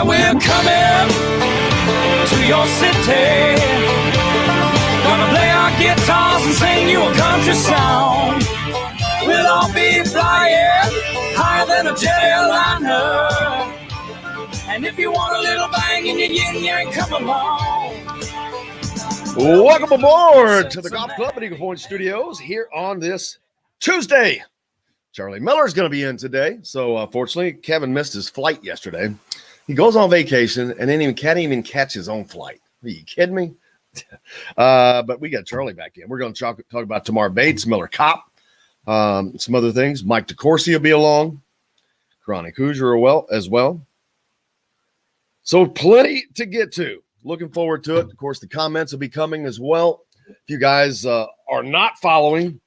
Yeah, we're coming to your city. Gonna play our guitars and sing you a country song. We'll all be flying higher than a jet airliner. And if you want a little bang in your yin yang, come along. Welcome aboard to the Golf Club at Eagle Point Studios here on this Tuesday. Charlie Miller's going to be in today. So, fortunately, Kevin missed his flight yesterday. He goes on vacation and then can't even catch his own flight. Are you kidding me? But we got Charlie back in. We're going to talk about Tamar Bates, Miller Kopp, some other things. Mike DeCourcy will be along. Chronic Hoosier as well. So plenty to get to. Looking forward to it. Of course, the comments will be coming as well. If you guys are not following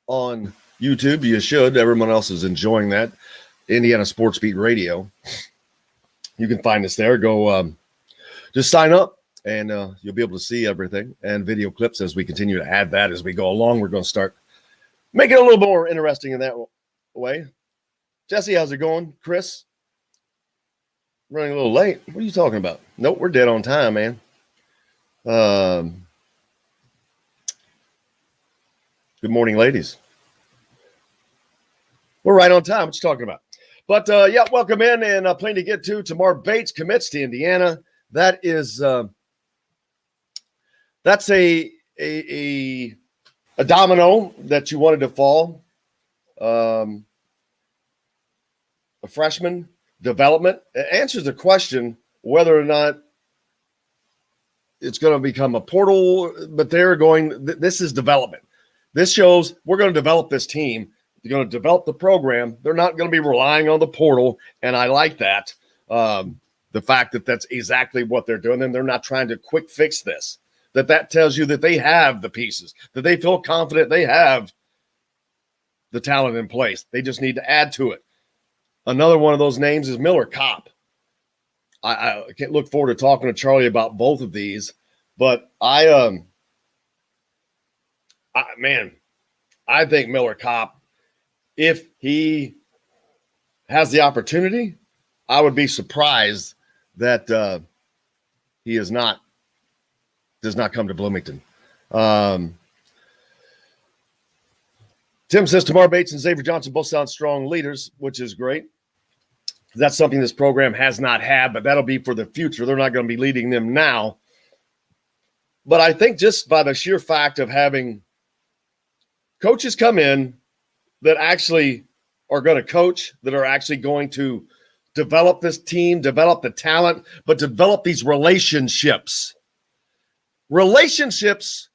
on YouTube, you should. Everyone else is enjoying that. Indiana Sports Beat Radio. You can find us there. Go just sign up, and you'll be able to see everything and video clips as we continue to add that as we go along. We're going to start making it a little more interesting in that way. Jesse, how's it going? Chris? Running a little late. What are you talking about? Nope, we're dead on time, man. Good morning, ladies. We're right on time. What you talking about? But, yeah, welcome in and plenty to get to. Tamar Bates commits to Indiana. That is that's a domino that you wanted to fall. A freshman development. It answers the question whether or not it's going to become a portal, but they're going, this is development. This shows we're going to develop this team. They're going to develop the program. They're not going to be relying on the portal, and I like that. The fact that that's exactly what they're doing, and they're not trying to quick fix this. That tells you that they have the pieces, that they feel confident they have the talent in place. They just need to add to it. Another one of those names is Miller Kopp. I can't look forward to talking to Charlie about both of these, but I think Miller Kopp, if he has the opportunity, I would be surprised that he does not come to Bloomington. Tim says Tamar Bates and Xavier Johnson both sound strong leaders, which is great. That's something this program has not had, but that'll be for the future. They're not going to be leading them now. But I think just by the sheer fact of having coaches come in that actually are going to coach, that are actually going to develop this team, develop the talent, but develop these relationships. Relationships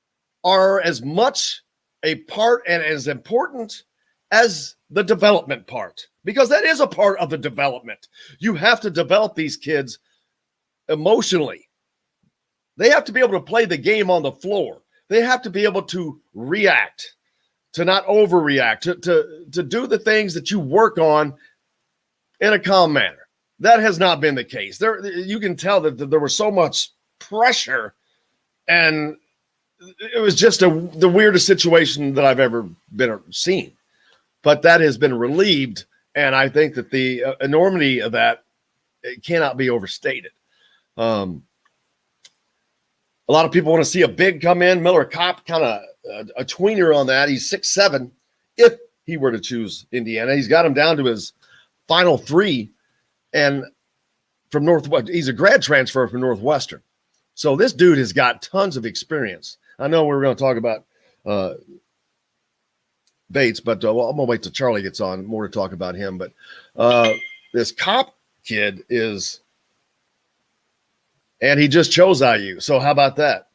are as much a part and as important as the development part, because that is a part of the development. You have to develop these kids emotionally. They have to be able to play the game on the floor. They have to be able to react, to not overreact, to do the things that you work on in a calm manner. That has not been the case. You can tell that there was so much pressure, and it was just the weirdest situation that I've ever seen. But that has been relieved, and I think that the enormity of that cannot be overstated. A lot of people want to see a big come in. Miller Kopp, kind of a tweener on that. He's 6'7". If he were to choose Indiana, he's got him down to his final three, and from Northwest, he's a grad transfer from Northwestern. So this dude has got tons of experience. I know we're going to talk about Bates, but I'm going to wait till Charlie gets on, more to talk about him. But this Kopp kid is, and he just chose IU. So how about that?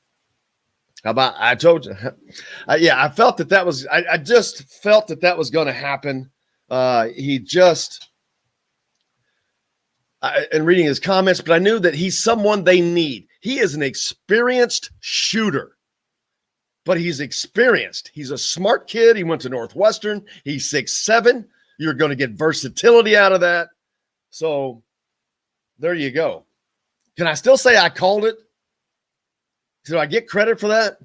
I told you. I felt that was, I just felt that was going to happen. And reading his comments, but I knew that he's someone they need. He is an experienced shooter, but he's experienced. He's a smart kid. He went to Northwestern. He's 6'7". You're going to get versatility out of that. So there you go. Can I still say I called it? Do I get credit for that?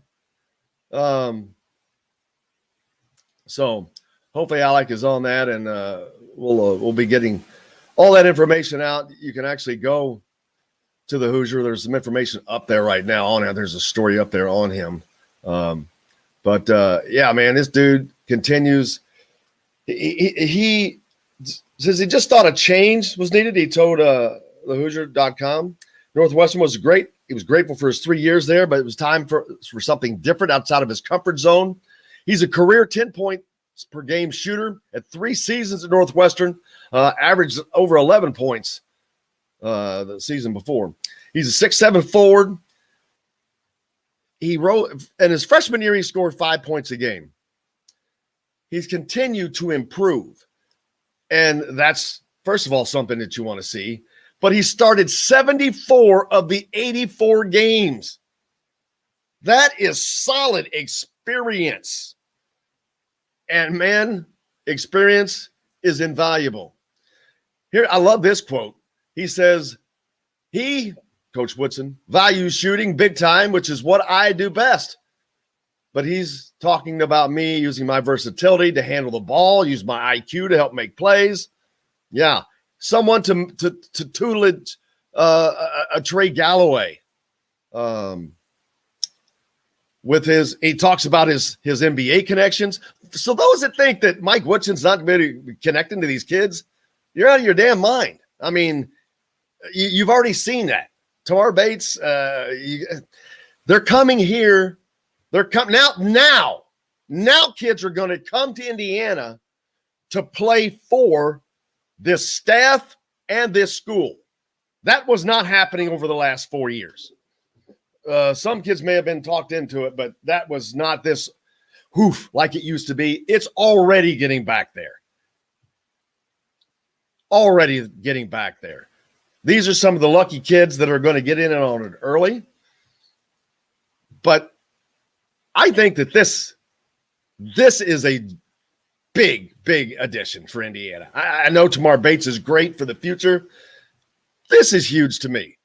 So hopefully Alec is on that, and we'll be getting all that information out. You can actually go to the Hoosier. There's some information up there right now on it. There's a story up there on him. But yeah, man, this dude continues. He says he just thought a change was needed. He told thehoosier.com Northwestern was great. He was grateful for his 3 years there, but it was time for something different outside of his comfort zone. He's a career 10 points per game shooter at 3 seasons at Northwestern, averaged over 11 points the season before. He's a 6'7" forward. He wrote in his freshman year, he scored 5 points a game. He's continued to improve. And that's, first of all, something that you want to see. But he started 74 of the 84 games. That is solid experience. And man, experience is invaluable. Here, I love this quote. He says, Coach Woodson, values shooting big time, which is what I do best. But he's talking about me using my versatility to handle the ball, use my IQ to help make plays. Yeah, someone to tutelage a Trey Galloway. He talks about his NBA connections. So those that think that Mike Woodson's not going to be connecting to these kids, you're out of your damn mind. I mean, you've already seen that. Tamar Bates, they're coming here. They're coming now. Now kids are going to come to Indiana to play for this staff and this school. That was not happening over the last 4 years. Some kids may have been talked into it, but that was not this like it used to be. It's already getting back there. These are some of the lucky kids that are going to get in on it early. But I think that this is a big addition for Indiana. I know Tamar Bates is great for the future. This is huge to me.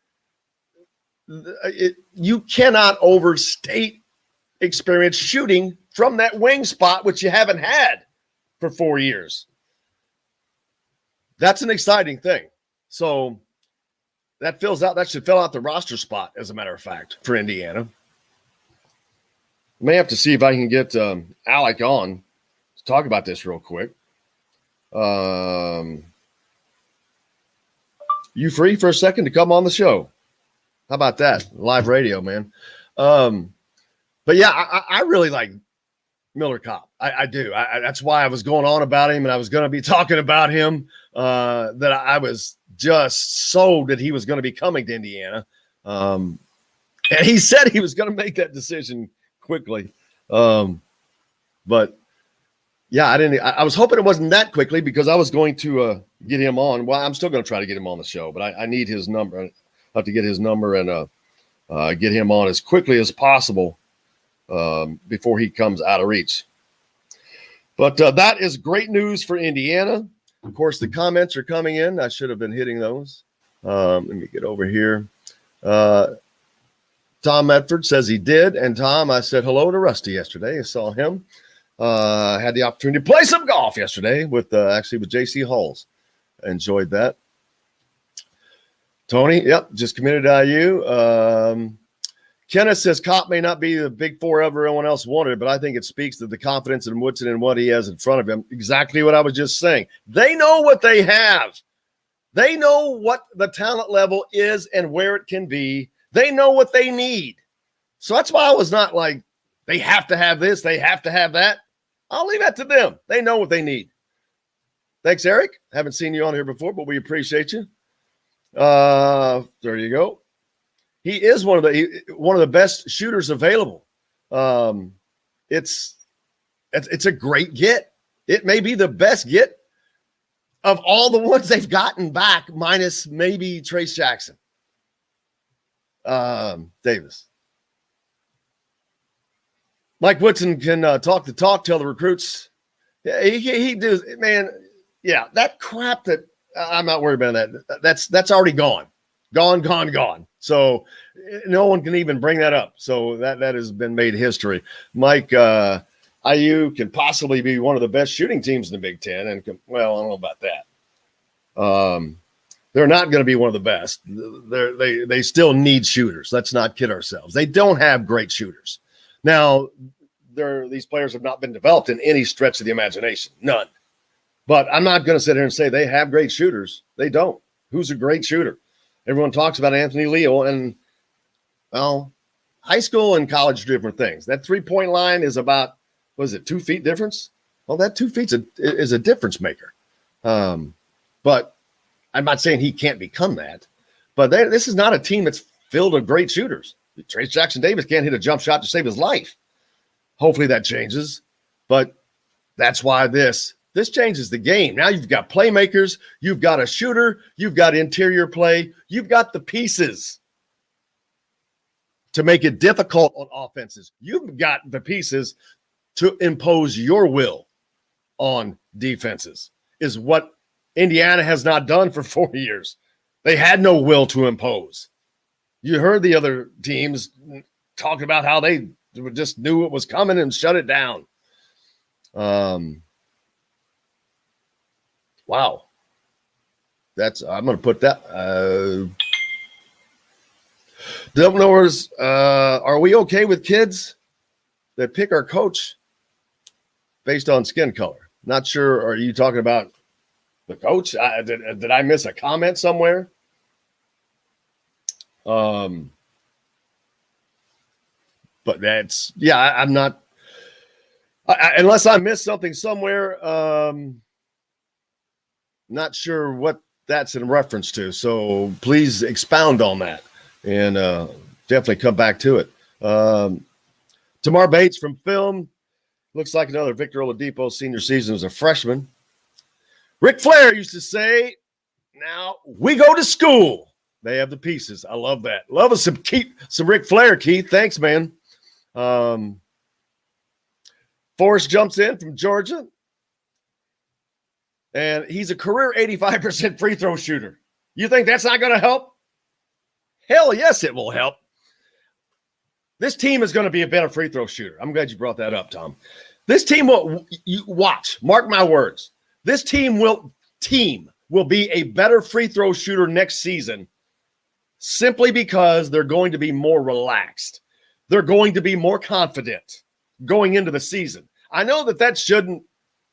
You cannot overstate experience shooting from that wing spot, which you haven't had for 4 years. That's an exciting thing. So that should fill out the roster spot, as a matter of fact, for Indiana. May have to see if I can get Alec on to talk about this real quick. You free for a second to come on the show? How about that? Live radio, man. But yeah, I really like Miller Kopp. I do. That's why I was going on about him, and I was going to be talking about him, that I was just sold that he was going to be coming to Indiana. And he said he was going to make that decision quickly. But yeah, I was hoping it wasn't that quickly, because I was going to get him on. Well, I'm still going to try to get him on the show, but I need his number. I have to get his number and get him on as quickly as possible before he comes out of reach. But that is great news for Indiana. Of course, the comments are coming in. I should have been hitting those. Let me get over here. Tom Medford says he did. And Tom, I said hello to Rusty yesterday. I saw him. Had the opportunity to play some golf yesterday with JC Hulls. Enjoyed that. Tony, just committed to IU. Kenneth says Kopp may not be the big four everyone else wanted, but I think it speaks to the confidence in Woodson and what he has in front of him. Exactly what I was just saying. They know what they have. They know what the talent level is and where it can be. They know what they need. So that's why I was not like, they have to have this, they have to have that. I'll leave that to them. They know what they need. Thanks, Eric. Haven't seen you on here before, but we appreciate you. There you go. He is one of the best shooters available. It's a great get. It may be the best get of all the ones they've gotten back, minus maybe Trace Jackson. Davis. Mike Woodson can talk the talk, tell the recruits. Yeah, he does, man. Yeah, that crap that I'm not worried about that. That's already gone. Gone. So no one can even bring that up. So that has been made history. Mike, IU can possibly be one of the best shooting teams in the Big Ten. And, well, I don't know about that. They're not going to be one of the best. They still need shooters. Let's not kid ourselves. They don't have great shooters. Now, these players have not been developed in any stretch of the imagination. None. But I'm not going to sit here and say they have great shooters. They don't. Who's a great shooter? Everyone talks about Anthony Leo, and, well, high school and college are different things. That three-point line is about, 2 feet difference? Well, that 2 feet is a difference maker. But I'm not saying he can't become that. But this is not a team that's filled with great shooters. Trace Jackson Davis can't hit a jump shot to save his life. Hopefully that changes. But that's why this changes the game. Now you've got playmakers. You've got a shooter. You've got interior play. You've got the pieces to make it difficult on offenses. You've got the pieces to impose your will on defenses, is what Indiana has not done for 4 years. They had no will to impose. You heard the other teams talking about how they just knew it was coming and shut it down. Wow. I'm going to put that. Don't knowers, are we okay with kids that pick our coach based on skin color? Not sure. Are you talking about the coach? Did I miss a comment somewhere? But that's, I'm not, unless I missed something somewhere. Not sure what that's in reference to. So please expound on that and definitely come back to it. Tamar Bates from film. Looks like another Victor Oladipo senior season as a freshman. Ric Flair used to say, now we go to school. They have the pieces. I love that. Love us some Ric Flair, Keith. Thanks, man. Forrest jumps in from Georgia. And he's a career 85% free throw shooter. You think that's not going to help? Hell yes, it will help. This team is going to be a better free throw shooter. I'm glad you brought that up, Tom. This team will, you watch, mark my words. This team will be a better free throw shooter next season simply because they're going to be more relaxed. They're going to be more confident going into the season. I know that shouldn't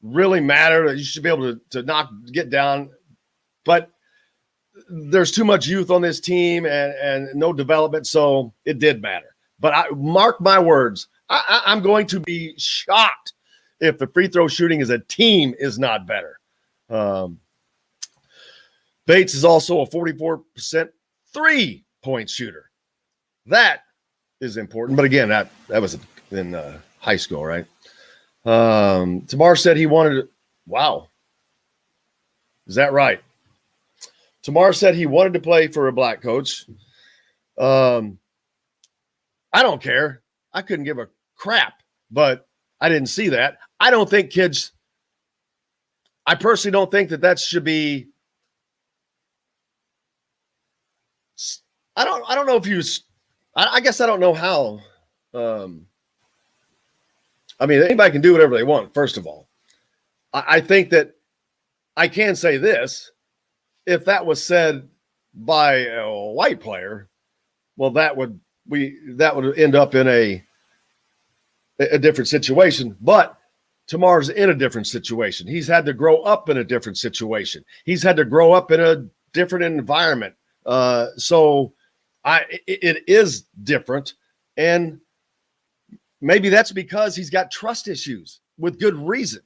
really matter. You should be able to not get down, but there's too much youth on this team and no development, so it did matter. But mark my words, I'm going to be shocked if the free throw shooting as a team is not better. Bates is also a 44% three-point shooter. That is important. But again, that was in high school, right? Tamar said he wanted to, wow. Is that right? Tamar said he wanted to play for a black coach. I don't care. I couldn't give a crap, but I didn't see that. I don't think I personally don't think that should be, I don't know if I guess I don't know how, I mean, anybody can do whatever they want, first of all. I think that I can say this. If that was said by a white player, well, that would end up in a different situation. But Tamar's in a different situation. He's had to grow up in a different situation. He's had to grow up in a different environment. So it is different. And maybe that's because he's got trust issues with good reason.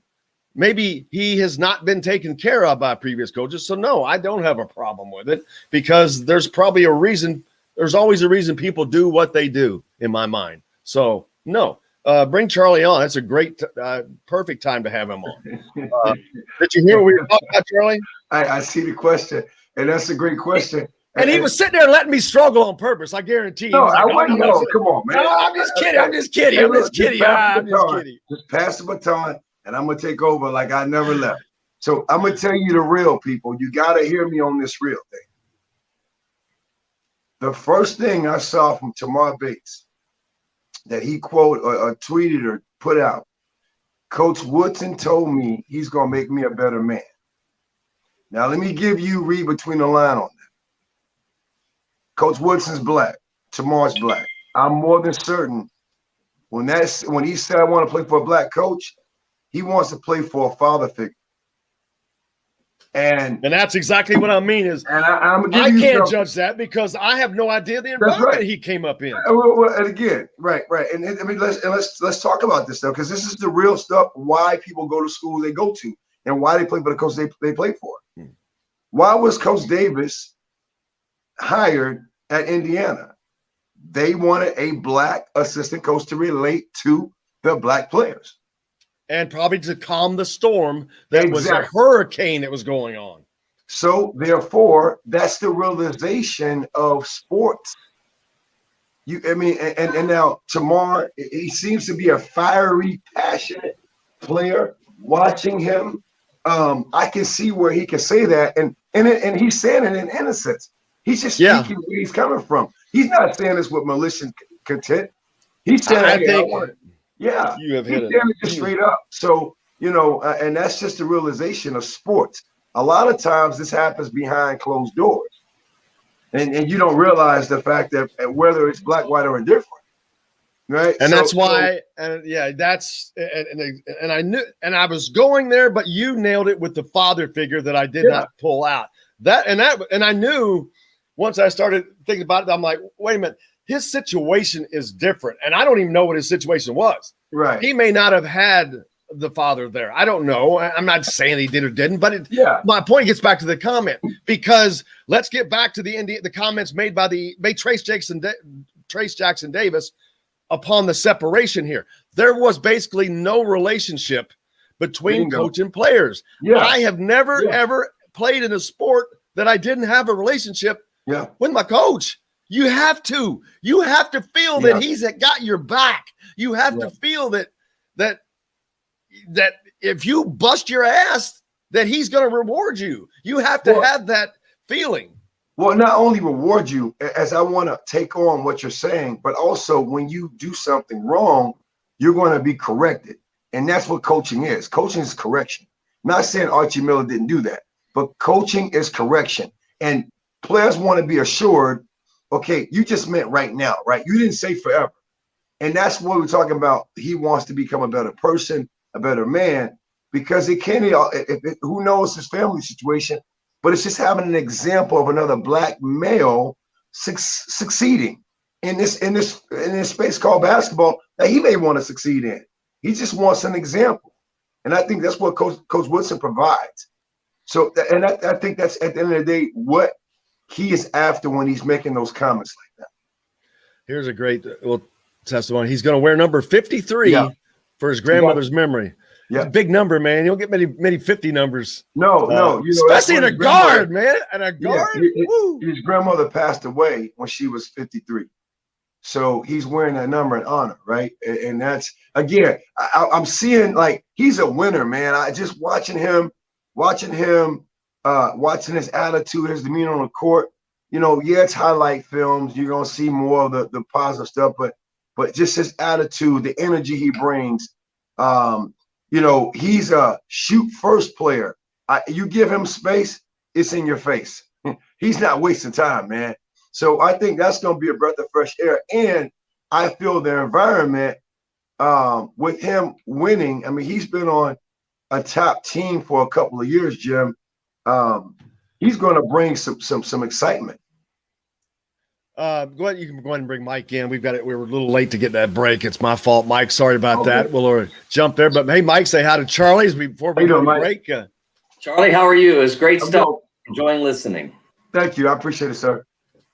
Maybe he has not been taken care of by previous coaches. So, no, I don't have a problem with it because there's probably a reason. There's always a reason people do what they do in my mind. So, no, bring Charlie on. That's a great, perfect time to have him on. Did you hear what we were talking about, Charlie? I see the question, and that's a great question. And he was sitting there letting me struggle on purpose. I guarantee you. No, I wouldn't know. Come on, man. No, I'm just kidding. I'm just kidding. Just pass the baton, and I'm going to take over like I never left. So I'm going to tell you the real, people. You got to hear me on this real thing. The first thing I saw from Tamar Bates that he quoted or tweeted or put out, Coach Woodson told me he's going to make me a better man. Now, let me read between the line on that. Coach Woodson's black. Tamar's black. I'm more than certain when he said I want to play for a black coach, he wants to play for a father figure. And that's exactly what I mean is I can't judge that because I have no idea the environment he came up in. And again, right. And I mean, let's talk about this though, because this is the real stuff. Why people go to school they go to, and why they play for the coach they play for. Why was Coach Davis hired at Indiana? They wanted a black assistant coach to relate to the black players. And probably to calm the storm that was a hurricane that was going on. So therefore, that's the realization of sports. And now Tamar, he seems to be a fiery, passionate player. Watching him, I can see where he can say that, and he's saying it in innocence. He's just speaking where he's coming from. He's not saying this with malicious content. He's saying, you have hit it just straight up. So, and that's just the realization of sports. A lot of times this happens behind closed doors. And you don't realize the fact that whether it's black, white, or indifferent. Right. And that's why, and I knew, and I was going there, but you nailed it with the father figure that I did not pull out. And I knew once I started thinking about it, I'm like, wait a minute. His situation is different, and I don't even know what his situation was. Right. He may not have had the father there. I don't know. I'm not saying he did or didn't, but my point gets back to the comment, because let's get back to the comments made by Trace Jackson Davis upon the separation here. There was basically no relationship between coach and players. Yeah. I have never, ever played in a sport that I didn't have a relationship with my coach. You have to feel that he's got your back. You have to feel that if you bust your ass, that he's going to reward you. You have to have that feeling. Well, not only reward you, as I want to take on what you're saying, but also when you do something wrong, you're going to be corrected. And that's what coaching is. Coaching is correction. I'm not saying Archie Miller didn't do that, but coaching is correction. And players want to be assured, okay, you just meant right now, right? You didn't say forever. And that's what we're talking about. He wants to become a better person, a better man, because who knows his family situation, but it's just having an example of another black male succeeding in this space called basketball that he may want to succeed in. He just wants an example. And I think that's what Coach Woodson provides. So, and I think that's at the end of the day, what he is after when he's making those comments like that. Here's a great testimony. He's going to wear number 53 for his grandmother's memory. Yeah, big number, man. You don't get many 50 numbers. No. Especially in a guard, man. And a guard. His grandmother passed away when she was 53. So he's wearing that number in honor, right? And that's, again, I'm seeing like he's a winner, man. I just watching his attitude, his demeanor on the court. It's highlight films. You're gonna see more of the positive stuff, but just his attitude, the energy he brings. He's a shoot first player. You give him space, it's in your face. He's not wasting time, man. So I think that's gonna be a breath of fresh air. And I feel the environment with him winning. I mean, he's been on a top team for a couple of years, Jim. He's going to bring some excitement. Go ahead. You can go ahead and bring Mike in. We were a little late to get that break. It's my fault, Mike. Sorry about that. We'll jump there. But hey, Mike, say hi to Charlie before we go to break. Charlie, how are you? It was great stuff. Enjoying listening. Thank you. I appreciate it, sir.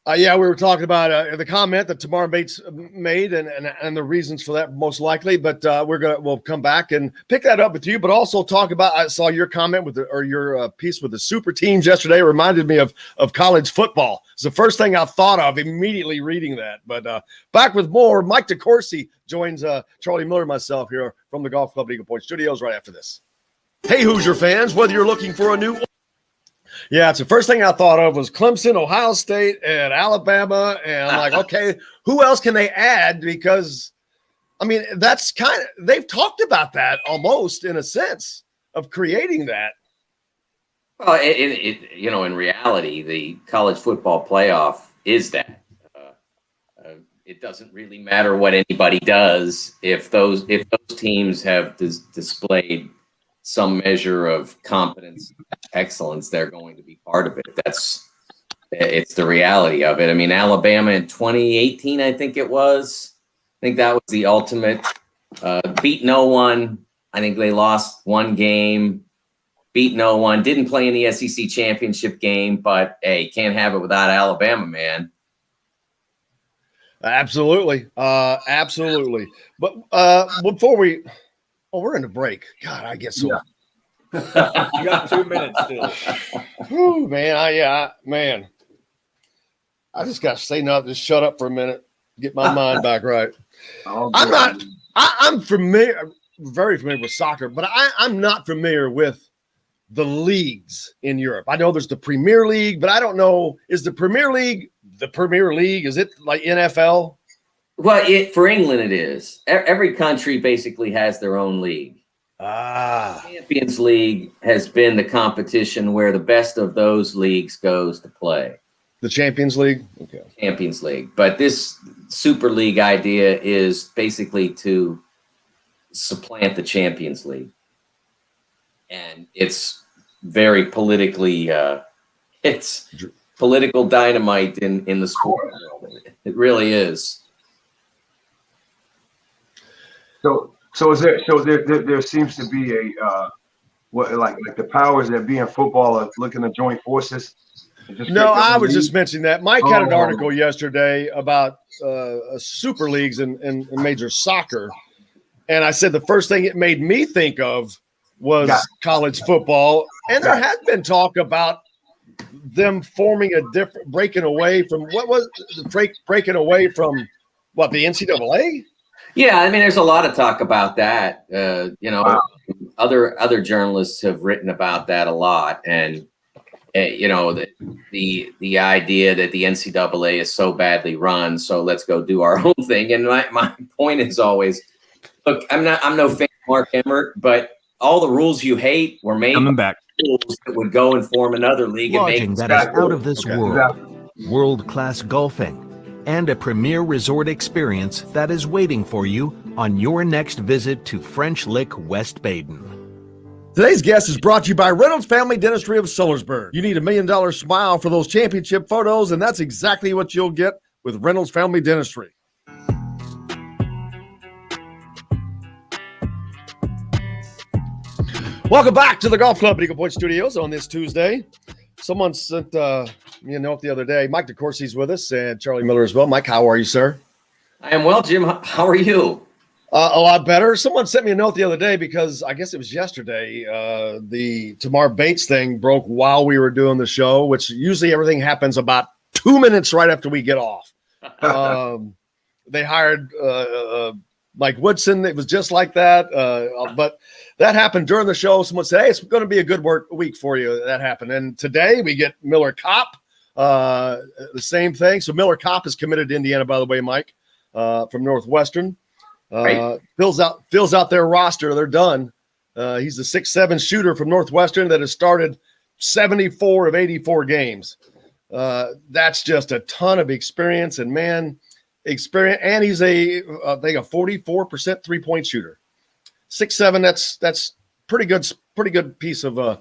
We were talking about the comment that Tamar Bates made and the reasons for that most likely, but we'll come back and pick that up with you, but also talk about, I saw your comment your piece with the super teams yesterday. It reminded me of college football. It's the first thing I thought of immediately reading that, but back with more. Mike DeCourcy joins Charlie Miller and myself here from the Golf Club Eagle Point Studios right after this. Hey, Hoosier fans, whether you're looking for a new it's the first thing I thought of was Clemson, Ohio State, and Alabama. And I'm like, okay, who else can they add? Because, I mean, that's they've talked about that almost in a sense of creating that. Well, in reality, the college football playoff is that. It doesn't really matter what anybody does if those teams have displayed some measure of competence, excellence. They're going to be part of it. It's the reality of it. I mean, Alabama in 2018, I think it was. I think that was the ultimate. Beat no one. I think they lost one game. Beat no one. Didn't play in the SEC championship game, but hey, can't have it without Alabama, man. Absolutely. Absolutely. But before we're in the break. God, I get so. Yeah. You got 2 minutes still. Whew, man. Man. I just got to say nothing. Just shut up for a minute. Get my mind back right. I'm very familiar with soccer, but I'm not familiar with the leagues in Europe. I know there's the Premier League, but I don't know, is the Premier League the Premier League? Is it like NFL? Well, for England it is. Every country basically has their own league. The Champions League has been the competition where the best of those leagues goes to play. The Champions League? Okay. Champions League. But this Super League idea is basically to supplant the Champions League. And it's very politically, it's political dynamite in the sport world. It really is. So there seems to be a like the powers that be in football are looking to join forces. No, I was just mentioning that. Mike had an article yesterday about super leagues and major soccer, and I said the first thing it made me think of was college football, and there has been talk about them forming a different, breaking away from the NCAA. Yeah, I mean, there's a lot of talk about that. Other journalists have written about that a lot, and the idea that the NCAA is so badly run, so let's go do our own thing. And my point is always, look, I'm no fan of Mark Emmert, but all the rules you hate were made coming back. Rules that would go and form another league Lodging and that is out of this world, world-class golfing, and a premier resort experience that is waiting for you on your next visit to French Lick, West Baden. Today's guest is brought to you by Reynolds Family Dentistry of Sellersburg. You need $1 million smile for those championship photos, and that's exactly what you'll get with Reynolds Family Dentistry. Welcome back to the Golf Club at Eagle Point Studios on this Tuesday. Someone sent me a note the other day. Mike DeCourcy's with us and Charlie Miller as well. Mike, how are you, sir? I am well, Jim. How are you? A lot better. Someone sent me a note the other day because I guess it was yesterday. The Tamar Bates thing broke while we were doing the show, which usually everything happens about 2 minutes right after we get off. They hired Mike Woodson. It was just like that. But that happened during the show. Someone said, hey, it's going to be a good week for you. That happened. And today we get Miller Kopp, the same thing. So Miller Kopp is committed to Indiana, by the way, Mike, from Northwestern. Right. Fills out their roster. They're done. He's the 6'7" shooter from Northwestern that has started 74 of 84 games. That's just a ton of experience, and and he's I think a 44% 3-point shooter. 6'7", that's pretty good piece of a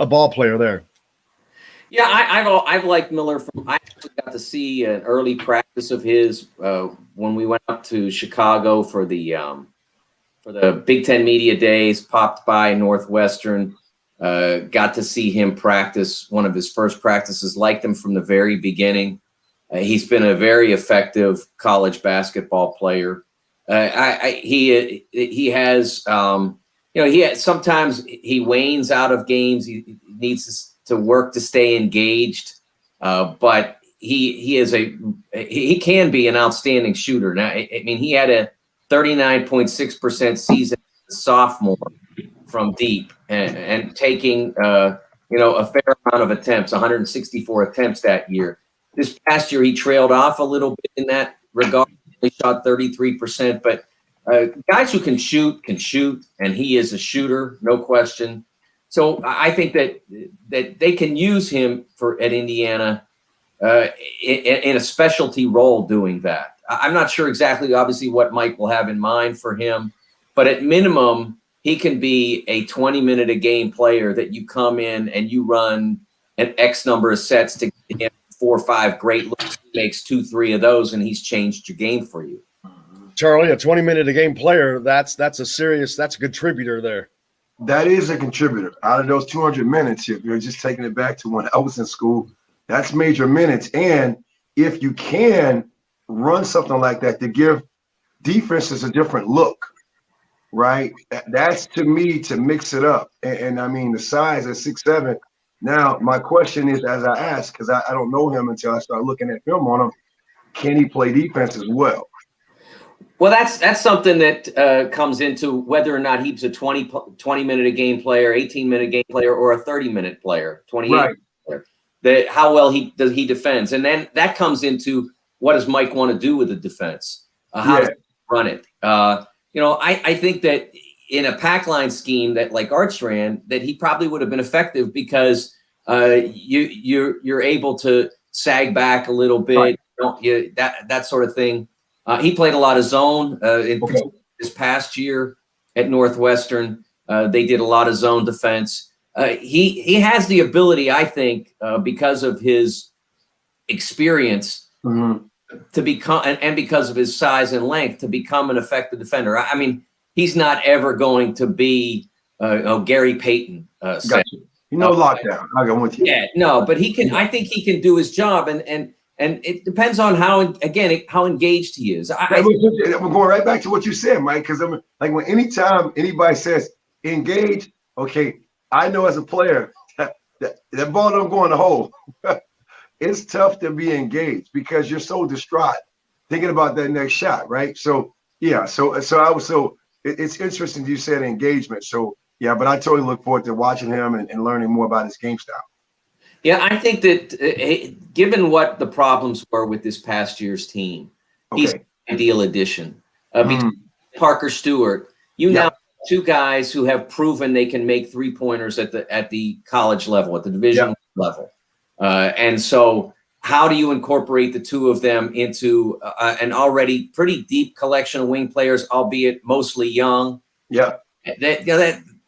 ball player there. Yeah, I've liked Miller. I actually got to see an early practice of his when we went up to Chicago for the Big Ten Media Days. Popped by Northwestern, got to see him practice one of his first practices. Liked him from the very beginning. He's been a very effective college basketball player. He has sometimes he wanes out of games. He needs to work to stay engaged, but he can be an outstanding shooter. Now, I mean, he had a 39.6% season as a sophomore from deep and taking a fair amount of attempts, 164 attempts that year. This past year, he trailed off a little bit in that regard. He shot 33%, but guys who can shoot, and he is a shooter, no question. So I think that they can use him at Indiana in a specialty role doing that. I'm not sure exactly, obviously, what Mike will have in mind for him, but at minimum, he can be a 20-minute a game player that you come in and you run an X number of sets to get him 4 or 5 great looks. He makes 2, 3 of those, and he's changed your game for you. Charlie, a 20-minute a game player, that's a contributor there. That is a contributor. Out of those 200 minutes, if you're just taking it back to when I was in school, that's major minutes. And if you can run something like that to give defenses a different look, right? That's, to me, to mix it up. And I mean, the size at 6'7". Now, my question is, as I ask, because I don't know him until I start looking at film on him, can he play defense as well? Well, that's something that comes into whether or not he's a 20-minute a game player, 18-minute game player, or a 30-minute player, 28 player. How well he defends, and then that comes into what does Mike want to do with the defense? How does he run it? I think that in a pack line scheme that like Arch ran, that he probably would have been effective because you're able to sag back a little bit, that sort of thing. He played a lot of zone this past year at Northwestern. They did a lot of zone defense. He has the ability, I think, because of his experience to become, and because of his size and length, to become an effective defender. I mean, he's not ever going to be Gary Payton. Lockdown. I'll go with you. Yeah, no, but he can. I think he can do his job, and it depends on how engaged he is. We're going right back to what you said, Mike, because I'm like, anytime anybody says engage, okay, I know as a player that ball don't go in the hole. It's tough to be engaged because you're so distraught thinking about that next shot, right? So yeah, it's interesting you said engagement. So yeah, but I totally look forward to watching him and learning more about his game style. Yeah, I think that given what the problems were with this past year's team, he's an ideal addition. Between Parker Stewart, now have 2 guys who have proven they can make 3-pointers at the college level, at the Division level. And so how do you incorporate the 2 of them into an already pretty deep collection of wing players, albeit mostly young? Yeah.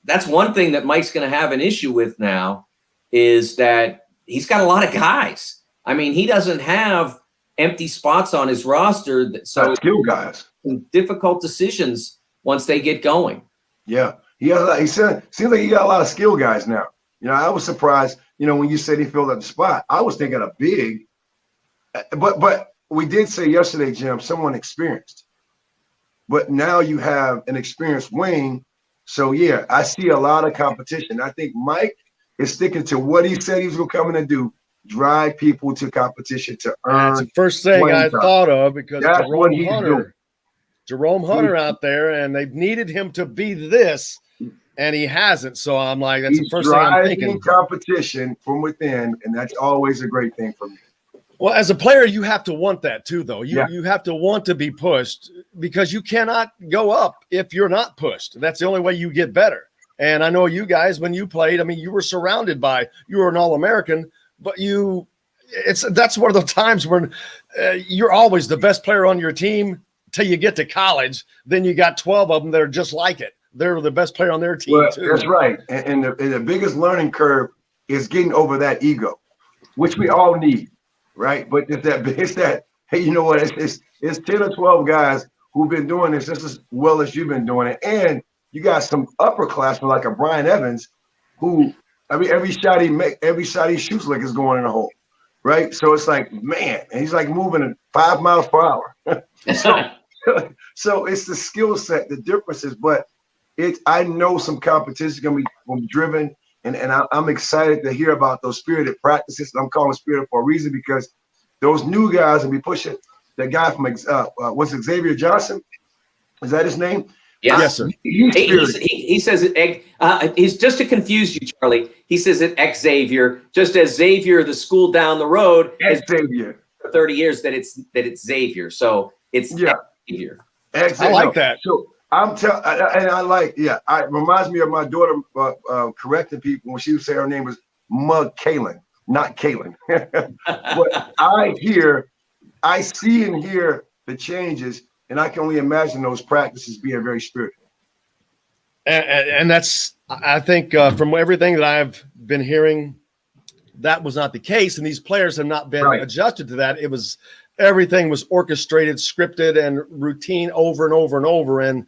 That's one thing that Mike's going to have an issue with now, is that he's got a lot of guys. I mean, he doesn't have empty spots on his roster. So skill guys. Difficult decisions once they get going. Yeah. He seems like he got a lot of skill guys now. I was surprised, when you said he filled up the spot. I was thinking a big, but we did say yesterday, Jim, someone experienced. But now you have an experienced wing. So yeah, I see a lot of competition. I think Mike is sticking to what he said he was going to come in and do, drive people to competition to earn. That's the first thing I thought of, because Jerome Hunter out there, and they've needed him to be this, and he hasn't. So I'm like, that's the first thing I'm thinking. Competition from within, and that's always a great thing for me. Well, as a player, you have to want that too, though. You have to want to be pushed, because you cannot go up if you're not pushed. That's the only way you get better. And I know you guys, when you played, I mean, you were surrounded by, you were an All-American, but that's one of the times when you're always the best player on your team till you get to college. Then you got 12 of them that are just like it. They're the best player on their team too. That's right. And the biggest learning curve is getting over that ego, which we all need, right? But it's that, hey, you know what? It's 10 or 12 guys who've been doing this just as well as you've been doing it. And you got some upperclassmen like a Brian Evans, who, I mean, every shot he shoots like it's going in a hole, right? So it's like, man, and he's like moving at 5 miles per hour. So it's the skill set, the differences. But I know some competition is going to be driven, and I'm excited to hear about those spirited practices. I'm calling spirited for a reason, because those new guys will be pushing. The guy from what's Xavier Johnson? Is that his name? Yes, sir. He says it. He's just to confuse you, Charlie. He says it Xavier, just as Xavier, the school down the road, Xavier. For 30 years that it's Xavier. So it's Xavier. I like that. And I like, yeah, it reminds me of my daughter correcting people when she would say her name was Mug Kalen, not Kalen. But I see and hear the changes, and I can only imagine those practices being very spiritual. And that's, I think, from everything that I've been hearing, that was not the case, and these players have not been adjusted to that. Everything was orchestrated, scripted, and routine over and over and over. And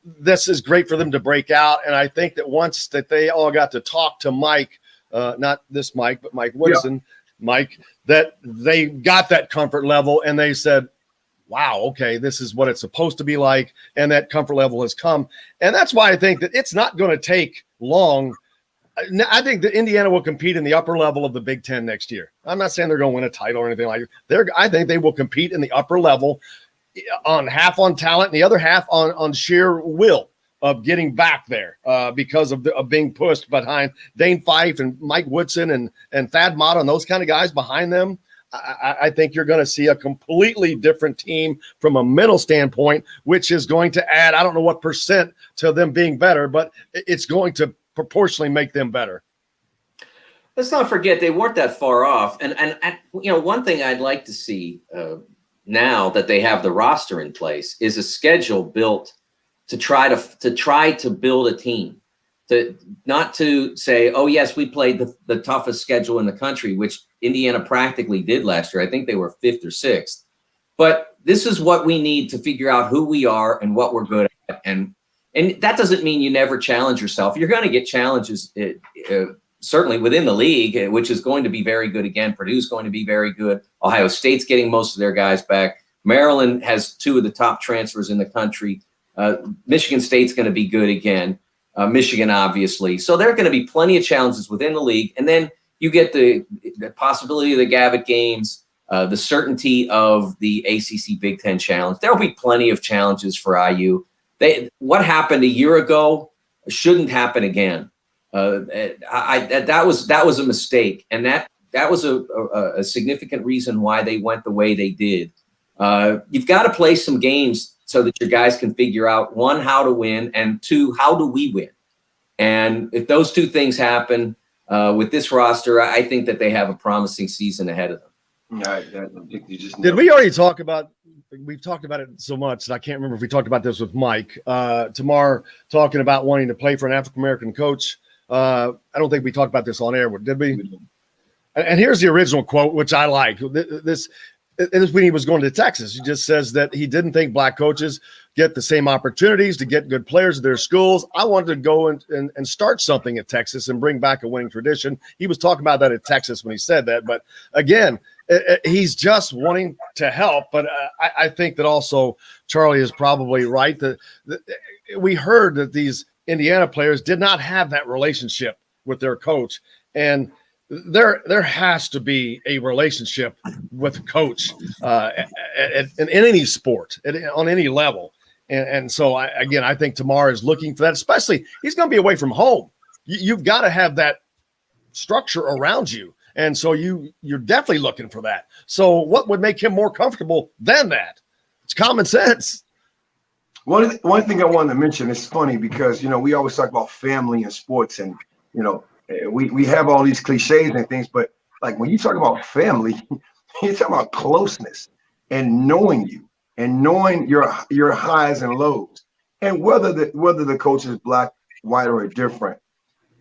this is great for them to break out. And I think that once that they all got to talk to Mike, not this Mike, but Mike Woodson, Mike, that they got that comfort level and they said, wow, okay, this is what it's supposed to be like. And that comfort level has come. And that's why I think that it's not going to take long. I think that Indiana will compete in the upper level of the Big Ten next year. I'm not saying they're going to win a title or anything like that. I think they will compete in the upper level on half on talent and the other half on sheer will of getting back there because of being pushed behind Dane Fife and Mike Woodson and Thad Matta and those kind of guys behind them. I think you're going to see a completely different team from a mental standpoint, which is going to add, I don't know what percent to them being better, but it's going to proportionally make them better. Let's not forget they weren't that far off. And one thing I'd like to see now that they have the roster in place is a schedule built to try to build a team. Not to say, oh yes, we played the toughest schedule in the country, which Indiana practically did last year. I think they were 5th or 6th. But this is what we need to figure out who we are and what we're good at. And that doesn't mean you never challenge yourself. You're going to get challenges, certainly within the league, which is going to be very good again. Purdue's going to be very good. Ohio State's getting most of their guys back. Maryland has 2 of the top transfers in the country. Michigan State's going to be good again. Michigan, obviously. So there are going to be plenty of challenges within the league. And then you get the possibility of the Gavitt games, the certainty of the ACC Big Ten Challenge. There will be plenty of challenges for IU. What happened a year ago shouldn't happen again. That was a mistake, and that was a significant reason why they went the way they did. You've got to play some games so that your guys can figure out, 1, how to win, and 2, how do we win? And if those 2 things happen with this roster, I think that they have a promising season ahead of them. Did we already talk about? We've talked about it so much that I can't remember if we talked about this with Mike. Tamar talking about wanting to play for an African-American coach. I don't think we talked about this on air, did we? And here's the original quote, which I like. This is when he was going to Texas. He just says that he didn't think black coaches get the same opportunities to get good players at their schools. I wanted to go and start something at Texas and bring back a winning tradition. He was talking about that at Texas when he said that. But again, he's just wanting to help. But I think that also Charlie is probably right. That we heard that these Indiana players did not have that relationship with their coach. And there has to be a relationship with a coach in any sport, on any level. And so, I think Tamar is looking for that, especially he's going to be away from home. You've got to have that structure around you. And so you're definitely looking for that. So what would make him more comfortable than that? It's common sense. One thing I wanted to mention, it's funny because, we always talk about family and sports and, we have all these cliches and things, but like when you talk about family, you're talking about closeness and knowing you and knowing your highs and lows. And whether the coach is black, white, or different,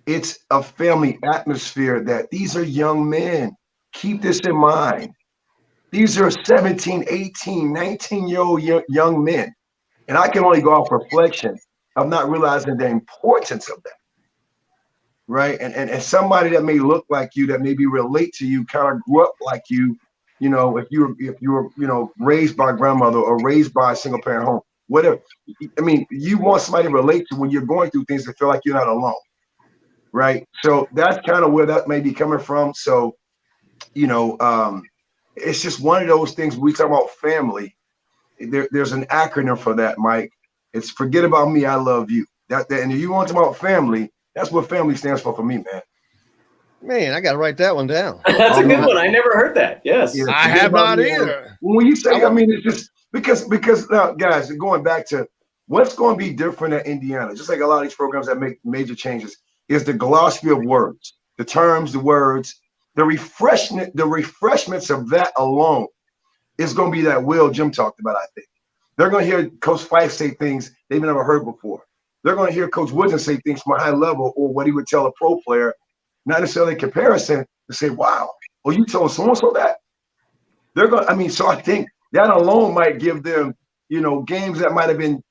it's a family atmosphere that these are young men. Keep this in mind. These are 17, 18, 19-year-old young men. And I can only go off reflection of not realizing the importance of that. Right. And somebody that may look like you, that maybe relate to you, kind of grew up like you, if you were, raised by a grandmother or raised by a single parent home, whatever. I mean, you want somebody to relate to when you're going through things to feel like you're not alone. Right. So that's kind of where that may be coming from. So, it's just one of those things. We talk about family. There's an acronym for that, Mike. It's forget about me, I love you. And if you want to talk about family, that's what family stands for me, man. Man, I got to write that one down. That's a good one. I never heard that. Yes. Yeah, I have not either. When you say, it's just because now, guys, going back to What's going to be different at Indiana, just like a lot of these programs that make major changes, is the glossary of words, the terms, the words, the refreshments of that alone is going to be that will Jim talked about, I think. They're going to hear Coach Fife say things they've never heard before. They're going to hear Coach Woodson say things from a high level, or what he would tell a pro player, not necessarily in comparison, to say, wow, oh, you told so-and-so that? They're going to, I mean, so I think that alone might give them, you know, games that might have been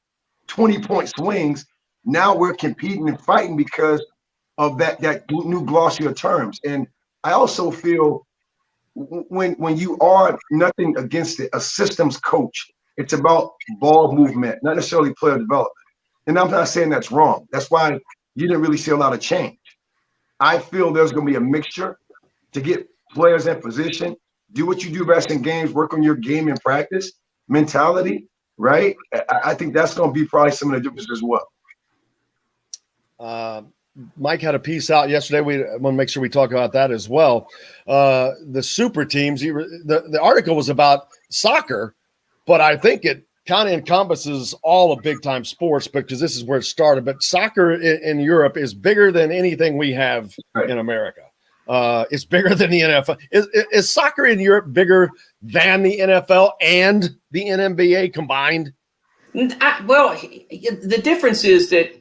20-point swings. Now we're competing and fighting because of that new glossary of terms. And I also feel when you are, nothing against it, a systems coach, it's about ball movement, not necessarily player development. And I'm not saying that's wrong. That's why you didn't really see a lot of change. I feel there's going to be a mixture to get players in position, do what you do best in games, work on your game and practice mentality, right? I think that's going to be probably some of the differences as well. Mike had a piece out yesterday. We want to make sure we talk about that as well. The super teams, the article was about soccer, but I think it kind of encompasses all of big time sports because this is where it started. But soccer in Europe is bigger than anything we have in America. It's bigger than the NFL. Is soccer in Europe bigger than the NFL and the NBA combined? Well, the difference is that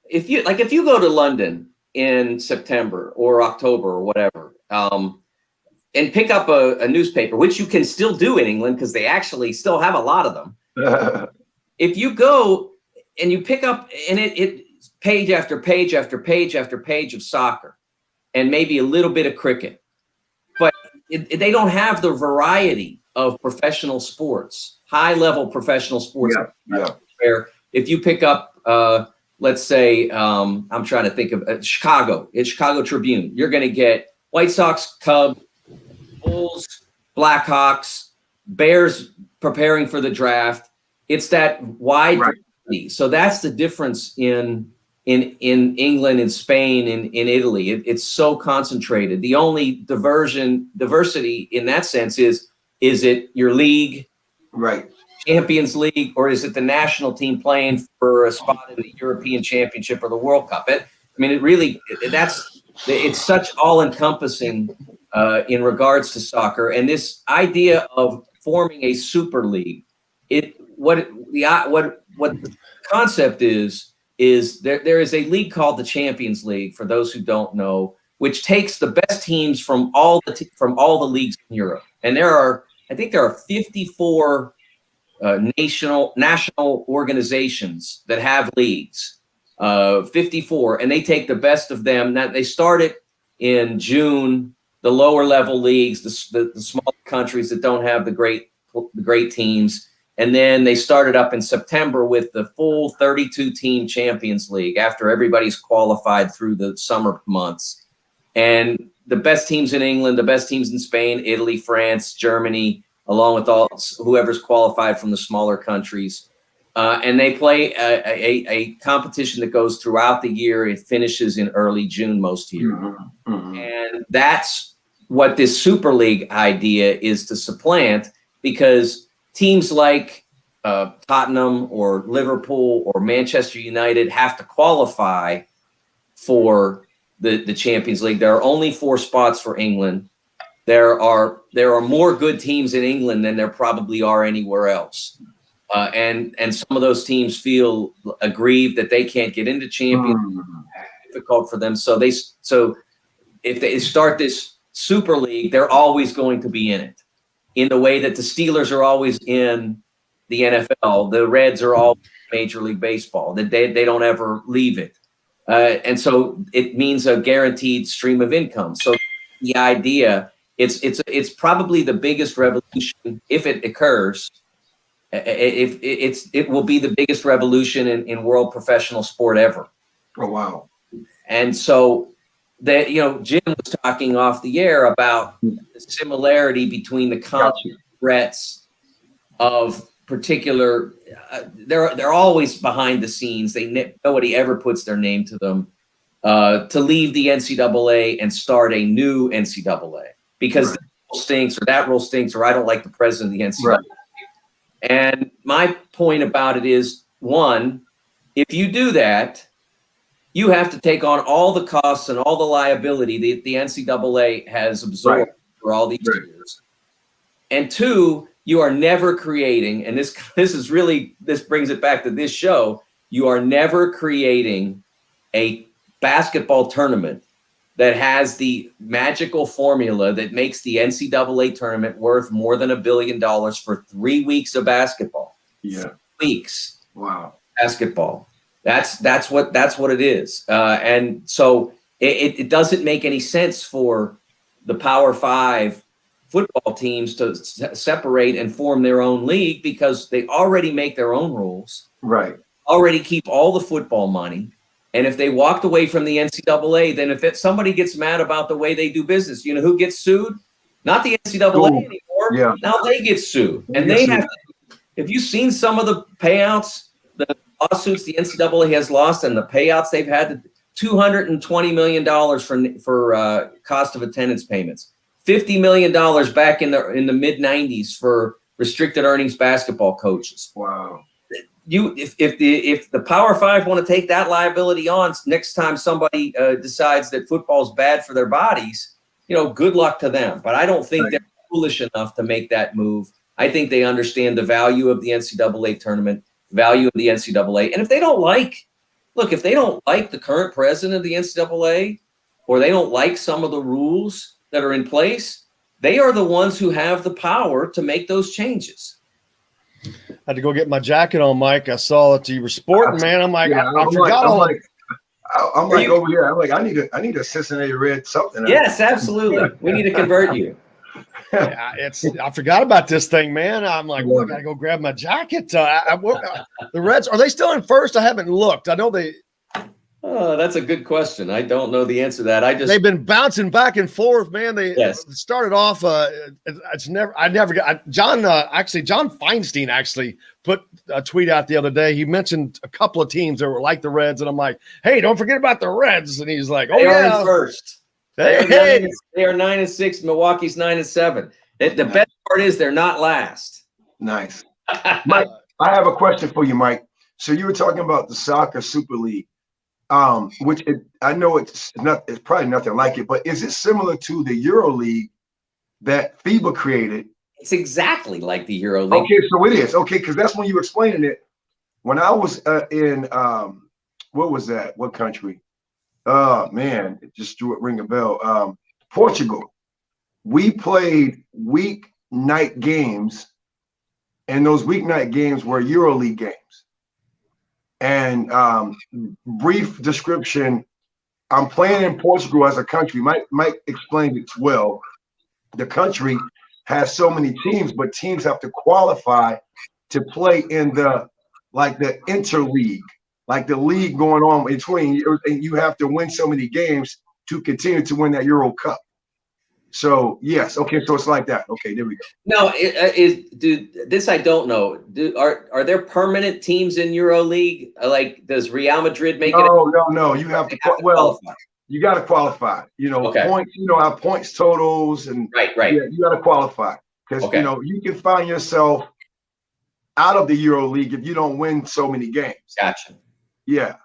if you go to London in September or October or whatever, and pick up a newspaper, which you can still do in England because they actually still have a lot of them. If you go and you pick up, and it page after page after page after page of soccer, and maybe a little bit of cricket, but they don't have the variety of professional sports, high-level professional sports. Yeah. Where if you pick up, let's say, I'm trying to think of Chicago Tribune, you're going to get White Sox, Cubs, Bulls, Blackhawks, Bears preparing for the draft. It's that wide variety. So that's the difference in England and Spain and in Italy. It's so concentrated. The only diversity in that sense is it your league, right? Champions League, or is it the national team playing for a spot in the European Championship or the World Cup? It's such all-encompassing in regards to soccer, and this idea of forming a super league. What the concept is there is a league called the Champions League, for those who don't know, which takes the best teams from all the leagues in Europe, and there are 54 national organizations that have leagues, 54, and they take the best of them. Now they start it in June, the lower level leagues, the small countries that don't have the great teams, and then they started up in September with the full 32 team Champions League after everybody's qualified through the summer months. And the best teams in England, the best teams in Spain, Italy, France, Germany, along with whoever's qualified from the smaller countries. And they play a competition that goes throughout the year. It finishes in early June most years. Mm-hmm. And that's what this Super League idea is to supplant, because teams like Tottenham or Liverpool or Manchester United have to qualify for the Champions League. There are only 4 spots for England. There are more good teams in England than there probably are anywhere else. And some of those teams feel aggrieved that they can't get into Champions League. It's difficult for them. So if they start this Super League, they're always going to be in it, in the way that the Steelers are always in the NFL. The Reds are all Major League Baseball. That they don't ever leave it. And so it means a guaranteed stream of income. So the idea, it's probably the biggest revolution, if it occurs. It will be the biggest revolution in world professional sport ever. Oh, wow. And so that, Jim was talking off the air about the similarity between the constant threats of particular, they're always behind the scenes. Nobody ever puts their name to them, to leave the NCAA and start a new NCAA because that rule stinks, or I don't like the president of the NCAA. Right. And my point about it is, one, if you do that, you have to take on all the costs and all the liability that the NCAA has absorbed for all these years. And two, you are never creating, and this brings it back to this show, you are never creating a basketball tournament that has the magical formula that makes the NCAA tournament worth more than $1 billion for 3 weeks of basketball. Yeah. 3 weeks. Wow. Basketball. That's what it is. And so it doesn't make any sense for the Power 5 football teams to separate and form their own league because they already make their own rules. Right. Already keep all the football money. And if they walked away from the NCAA, then if somebody gets mad about the way they do business, you know who gets sued? Not the NCAA anymore. Yeah. Now they get sued. And they have to, if you've seen some of the payouts, the lawsuits the NCAA has lost and the payouts they've had, $220 million for cost of attendance payments, $50 million back in the mid 90s for restricted earnings basketball coaches. Wow. If the Power 5 want to take that liability on next time somebody decides that football is bad for their bodies, good luck to them. But I don't think they're foolish enough to make that move. I think they understand the value of the NCAA tournament, value of the NCAA. And if they don't like the current president of the NCAA, or they don't like some of the rules that are in place, they are the ones who have the power to make those changes. I had to go get my jacket on, Mike. I saw that you were sporting, man. I'm like, I forgot all. I'm like over here. I'm like, I need a Cincinnati Red something. Yes, absolutely. We need to convert you. Yeah, I forgot about this thing, man. I'm like, I gotta go grab my jacket. The Reds, are they still in first? I haven't looked. I know they. Oh, that's a good question. I don't know the answer to that. They've been bouncing back and forth, man. They started off. John Feinstein actually put a tweet out the other day. He mentioned a couple of teams that were like the Reds, and I'm like, hey, don't forget about the Reds. And he's like, they are in first. They are 9-6. Milwaukee's 9-7. The best part is they're not last. Nice. Mike, I have a question for you, Mike. So you were talking about the Soccer Super League. I know it's probably nothing like it, but is it similar to the Euro League that FIBA created? It's exactly like the Euro League. Okay, so it is. Okay, because that's when you were explaining it. When I was in what was that? What country? Oh man, it just ring a bell. Portugal. We played weeknight games, and those weeknight games were Euro League games. And brief description, I'm playing in Portugal as a country. Mike explained it well. The country has so many teams, but teams have to qualify to play in the interleague, like the league going on between, and you have to win so many games to continue to win that Euro Cup. So yes, okay, so it's like that. Okay, there we go. No, this I don't know. Are there permanent teams in Euro League? Like, does Real Madrid make it? No. You have to qualify. You got to qualify. Points. Our points totals and right. Yeah, you got to qualify because you can find yourself out of the Euro League if you don't win so many games. Gotcha. Yeah.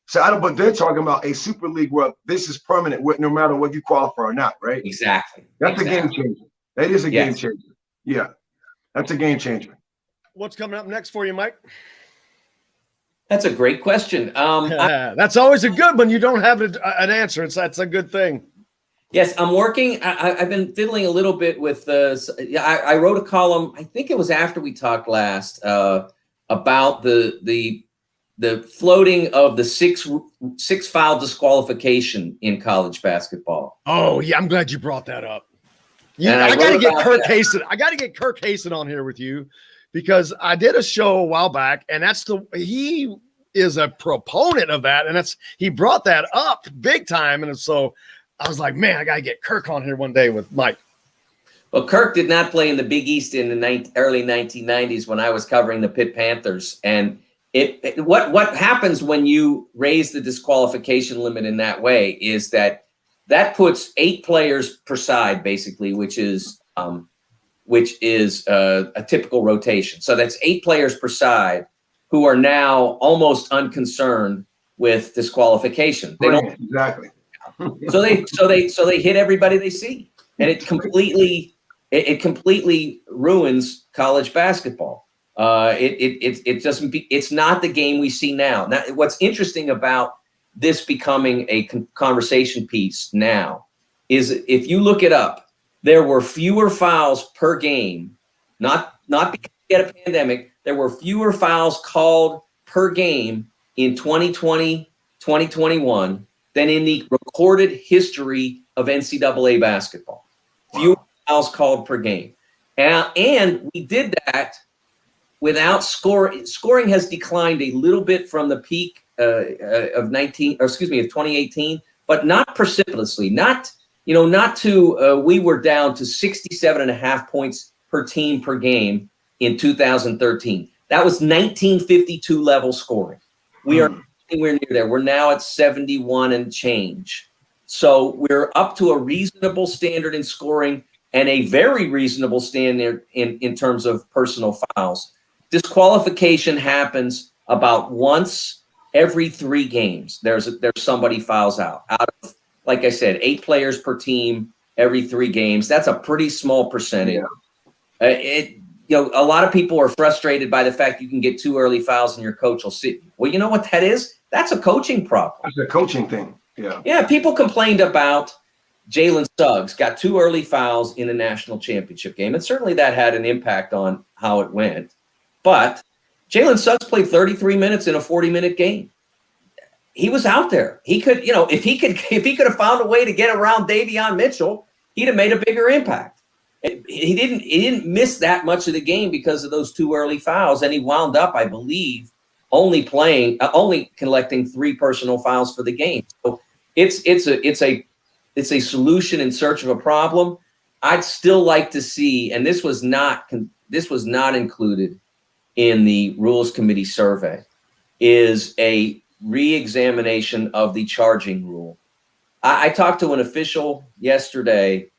So but they're talking about a Super League where this is permanent, no matter whether you qualify or not, right? Exactly. That's a game changer. That is a game changer. Yeah, that's a game changer. What's coming up next for you, Mike? That's a great question. That's always a good one. You don't have an answer. That's a good thing. Yes, I'm working. I've been fiddling a little bit with I wrote a column. I think it was after we talked last about the floating of the six foul disqualification in college basketball. Oh yeah, I'm glad you brought that up. I got to get Kirk Hasen. I got to get Kirk Hasen on here with you because I did a show a while back, and he is a proponent of that, and he brought that up big time, and so I was like, man, I got to get Kirk on here one day with Mike. Well, Kirk did not play in the Big East in the early 1990s when I was covering the Pitt Panthers, and what happens when you raise the disqualification limit in that way is that puts 8 players per side, basically, which is a typical rotation. So that's 8 players per side who are now almost unconcerned with disqualification. They don't exactly. so they hit everybody they see, and it completely ruins college basketball. It doesn't. It's not the game we see now. Now, what's interesting about this becoming a conversation piece now is if you look it up, there were fewer fouls per game, not because we had a pandemic. There were fewer fouls called per game in 2020, 2021 than in the recorded history of NCAA basketball. Fewer fouls called per game. And we did that without scoring. Scoring has declined a little bit from the peak of 2018, but not precipitously. We were down to 67.5 points per team per game in 2013. That was 1952 level scoring. We are anywhere near there. We're now at 71 and change. So we're up to a reasonable standard in scoring and a very reasonable standard in terms of personal fouls. Disqualification happens about once every 3 games. There's somebody fouls out of, like I said, 8 players per team every 3 games. That's a pretty small percentage. Yeah. A lot of people are frustrated by the fact you can get 2 early fouls and your coach will sit you. Well, you know what that is? That's a coaching problem. That's a coaching thing. Yeah. Yeah. People complained about Jalen Suggs got 2 early fouls in the national championship game. And certainly that had an impact on how it went. But Jalen Suggs played 33 minutes in a 40-minute game. He was out there. He could, if he could have found a way to get around Davion Mitchell, he'd have made a bigger impact. He didn't miss that much of the game because of those 2 early fouls, and he wound up, I believe, only collecting 3 personal fouls for the game. So it's a solution in search of a problem. I'd still like to see, and this was not included in the Rules Committee survey, is a re-examination of the charging rule. I talked to an official yesterday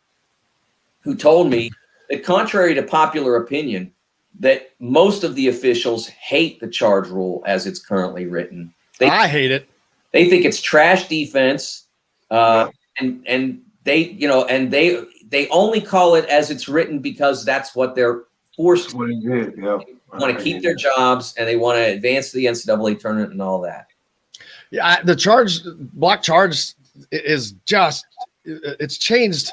who told me that contrary to popular opinion, that most of the officials hate the charge rule as it's currently written. I hate it. They think it's trash defense, and they only call it as it's written because that's what they're forced to do. Yeah. They want to keep their jobs and they want to advance to the NCAA tournament and all that. Yeah, the block charge is it's changed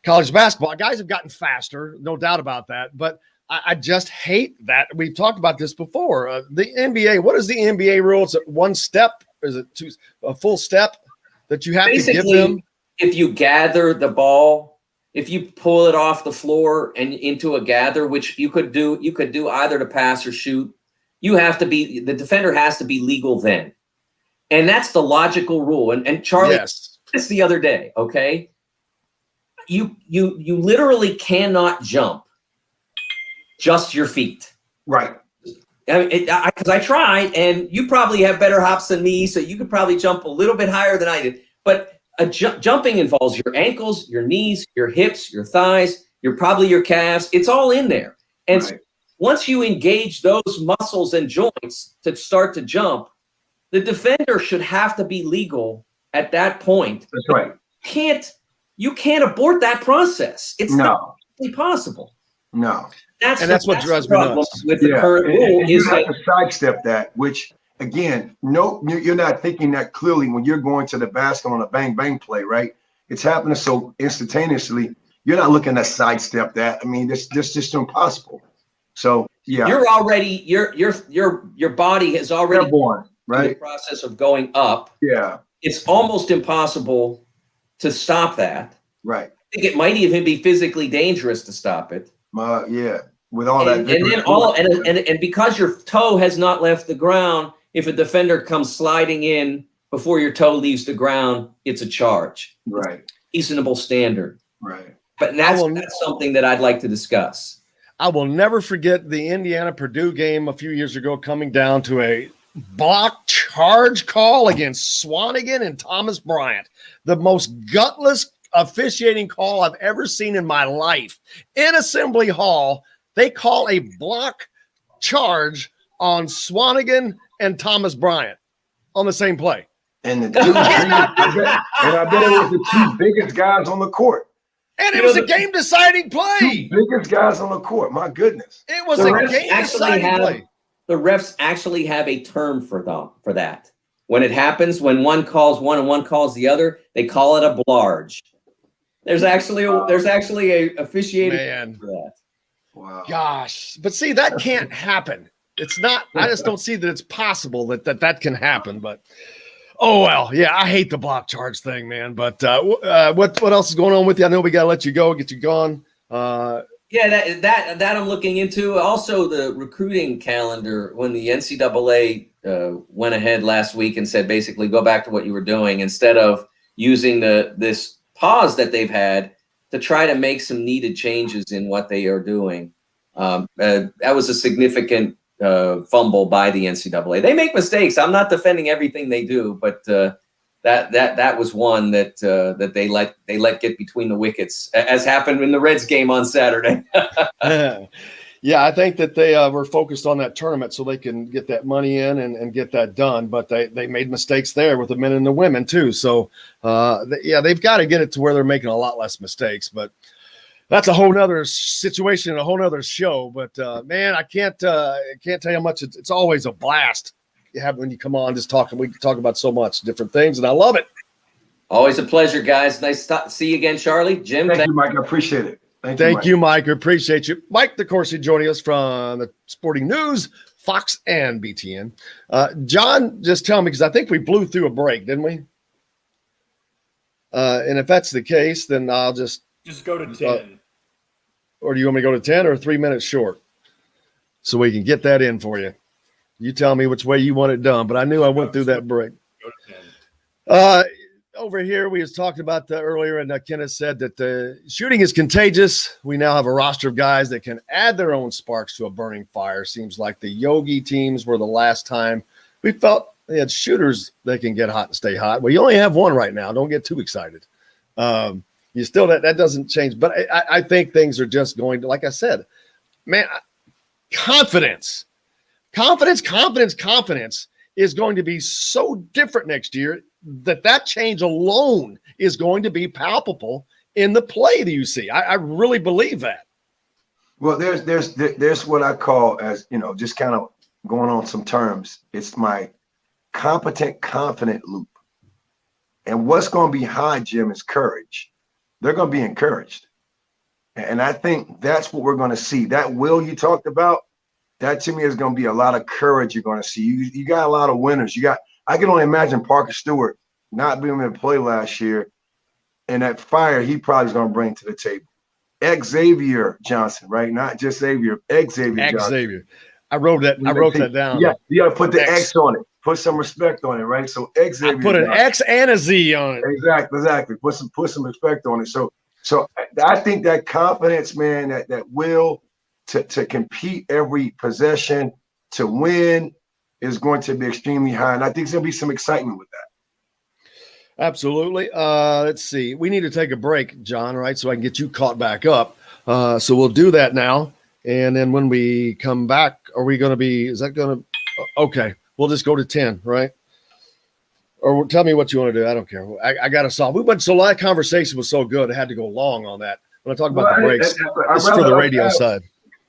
college basketball. Guys have gotten faster, no doubt about that. But I just hate that. We've talked about this before. The NBA, what is the NBA rule? It's 1 step. Is it a full step that you have to give them? If you gather the ball, if you pull it off the floor and into a gather, which you could do either to pass or shoot, the defender has to be legal then. And that's the logical rule. And Charlie, this the other day, okay? You literally cannot jump just your feet. Right. Because I tried, and you probably have better hops than me, so you could probably jump a little bit higher than I did. But jumping involves your ankles, your knees, your hips, your thighs, probably your calves. It's all in there. And so once you engage those muscles and joints to start to jump, the defender should have to be legal at that point. That's right. You can't abort that process. It's not possible. No. That's what drives me nuts. With the current rule you have to sidestep that, which again, you're not thinking that clearly when you're going to the basket on a bang bang play, right? It's happening so instantaneously. You're not looking to sidestep that. I mean, this just impossible. So yeah, you're already your body has already born, right? The process of going up. Yeah, it's almost impossible to stop that. Right. I think it might even be physically dangerous to stop it. With all that, and because your toe has not left the ground, if a defender comes sliding in before your toe leaves the ground, it's a charge. Right. It's a reasonable standard. Right. But that's something that I'd like to discuss. I will never forget the Indiana-Purdue game a few years ago coming down to a block charge call against Swanigan and Thomas Bryant. The most gutless officiating call I've ever seen in my life. In Assembly Hall, they call a block charge on Swanigan and Thomas Bryant on the same play. And I bet it was the two biggest guys on the court. And it was a game-deciding play. Two biggest guys on the court. My goodness. It was a game-deciding play. The refs actually have a term for that. When it happens, when one calls one and one calls the other, they call it a blarge. There's actually a officiating for that. Wow. Gosh. But see, that can't happen. It's not, I just don't see that it's possible that can happen. But oh well, yeah, I hate the block charge thing, man. But what else is going on with you? I know we gotta let you go, get you gone. Yeah, that I'm looking into. Also, the recruiting calendar, when the NCAA went ahead last week and said basically go back to what you were doing instead of using this pause that they've had to try to make some needed changes in what they are doing. That was a significant fumble by the NCAA. They make mistakes. I'm not defending everything they do, but that was one that they let get between the wickets, as happened in the Reds game on Saturday. Yeah, I think that they were focused on that tournament so they can get that money in and get that done. But they made mistakes there with the men and the women too. So they've got to get it to where they're making a lot less mistakes. But that's a whole nother situation, a whole nother show. But man, I can't tell you how much it's always a blast. You have when you come on, just talking. We can talk about so much different things, and I love it. Always a pleasure, guys. Nice to see you again, Charlie. Jim, thank you, Mike. I appreciate it. Thank you, Mike. I appreciate you. Mike DeCourcy joining us from the Sporting News, Fox, and BTN. John, just tell me, because I think we blew through a break, didn't we? And if that's the case, then I'll just go to 10. Or do you want me to go to 10 or 3 minutes short so we can get that in for you? You tell me which way you want it done, but I knew I went through that break. Go to 10. Over here, we was talking about earlier, and Kenneth said that shooting is contagious. We now have a roster of guys that can add their own sparks to a burning fire. Seems like the Yogi teams were the last time we felt they had shooters that can get hot and stay hot. Well, you only have one right now. Don't get too excited. You still that doesn't change, but I think things are just going to, like I said, man, confidence is going to be so different next year that change alone is going to be palpable in the play that you see. I really believe that. Well, there's what I call, as just kind of going on some terms. It's my competent, confident loop. And what's going to be high, Jim, is courage. They're going to be encouraged. And I think that's what we're going to see. That will you talked about, that to me is going to be a lot of courage you're going to see. You got a lot of winners. I can only imagine Parker Stewart not being able to play last year, and that fire he probably is going to bring to the table. Xavier Johnson, right? Not just Xavier, Xavier Johnson. Xavier. I wrote that down. Yeah, you got to put the X on it. Put some respect on it, right? So Xavier. I put an X and a Z on it. Exactly. Put some respect on it. So I think that confidence, man, that will to compete every possession, to win, is going to be extremely high. And I think there's going to be some excitement with that. Absolutely. Let's see. We need to take a break, John, right? So I can get you caught back up. So we'll do that now. And then when we come back, okay, we'll just go to 10, right? Or tell me what you want to do. I don't care. I got to solve. That conversation was so good. I had to go long on that. When I talk about the breaks, it's for the radio side.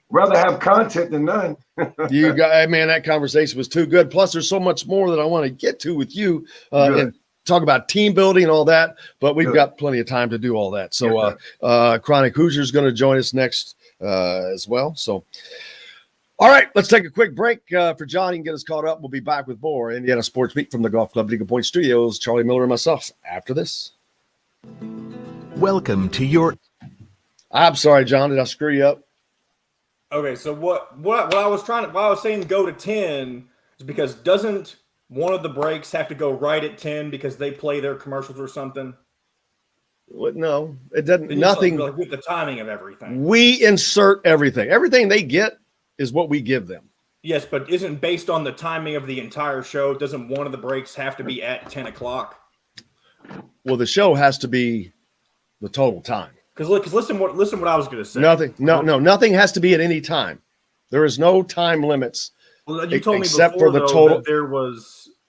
Rather have content than none. Man, that conversation was too good. Plus, there's so much more that I want to get to with you and talk about team building and all that. But we've got plenty of time to do all that. So, Chronic Hoosier is going to join us next as well. So, all right, let's take a quick break for John. He can get us caught up. We'll be back with more Indiana Sports Beat from the Golf Club League of Point Studios. Charlie Miller and myself after this. Welcome to your. I'm sorry, John. Did I screw you up? Okay, so what I was saying go to 10 is because doesn't one of the breaks have to go right at 10 because they play their commercials or something? What? No, it doesn't. Nothing. Like with the timing of everything. We insert everything. Everything they get is what we give them. Yes, but isn't based on the timing of the entire show? Doesn't one of the breaks have to be at 10 o'clock? Well, the show has to be the total time. Because listen what I was going to say. Nothing has to be at any time. There is no time limits Well, you told me except before for the though, total.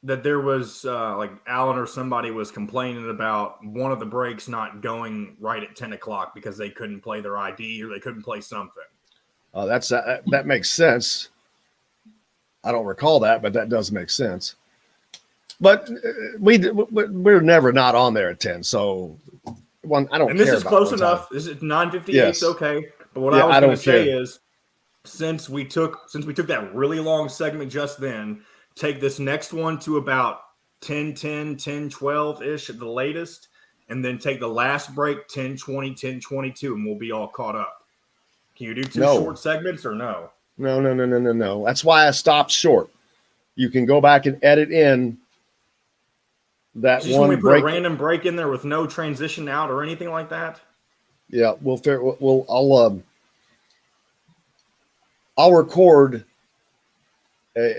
that there was like Allen or somebody was complaining about one of the breaks not going right at 10 o'clock because they couldn't play their ID or they couldn't play something. That makes sense. I don't recall that, but that does make sense. But we're never not on there at 10, so I don't. And this care is about close one enough. time. This is 9:58. Yes. It's okay. But what Yeah, I was I going don't to say care. is, since we took that really long segment just then, take this next one to about 10:10, 10:12 ish at the latest, and then take the last break 10:20, 10:22, and we'll be all caught up. Can you do two No. short segments or no? No. That's why I stopped short. You can go back and edit in that Just when we one put break. a random break in there with no transition out or anything like that. Yeah, I'll record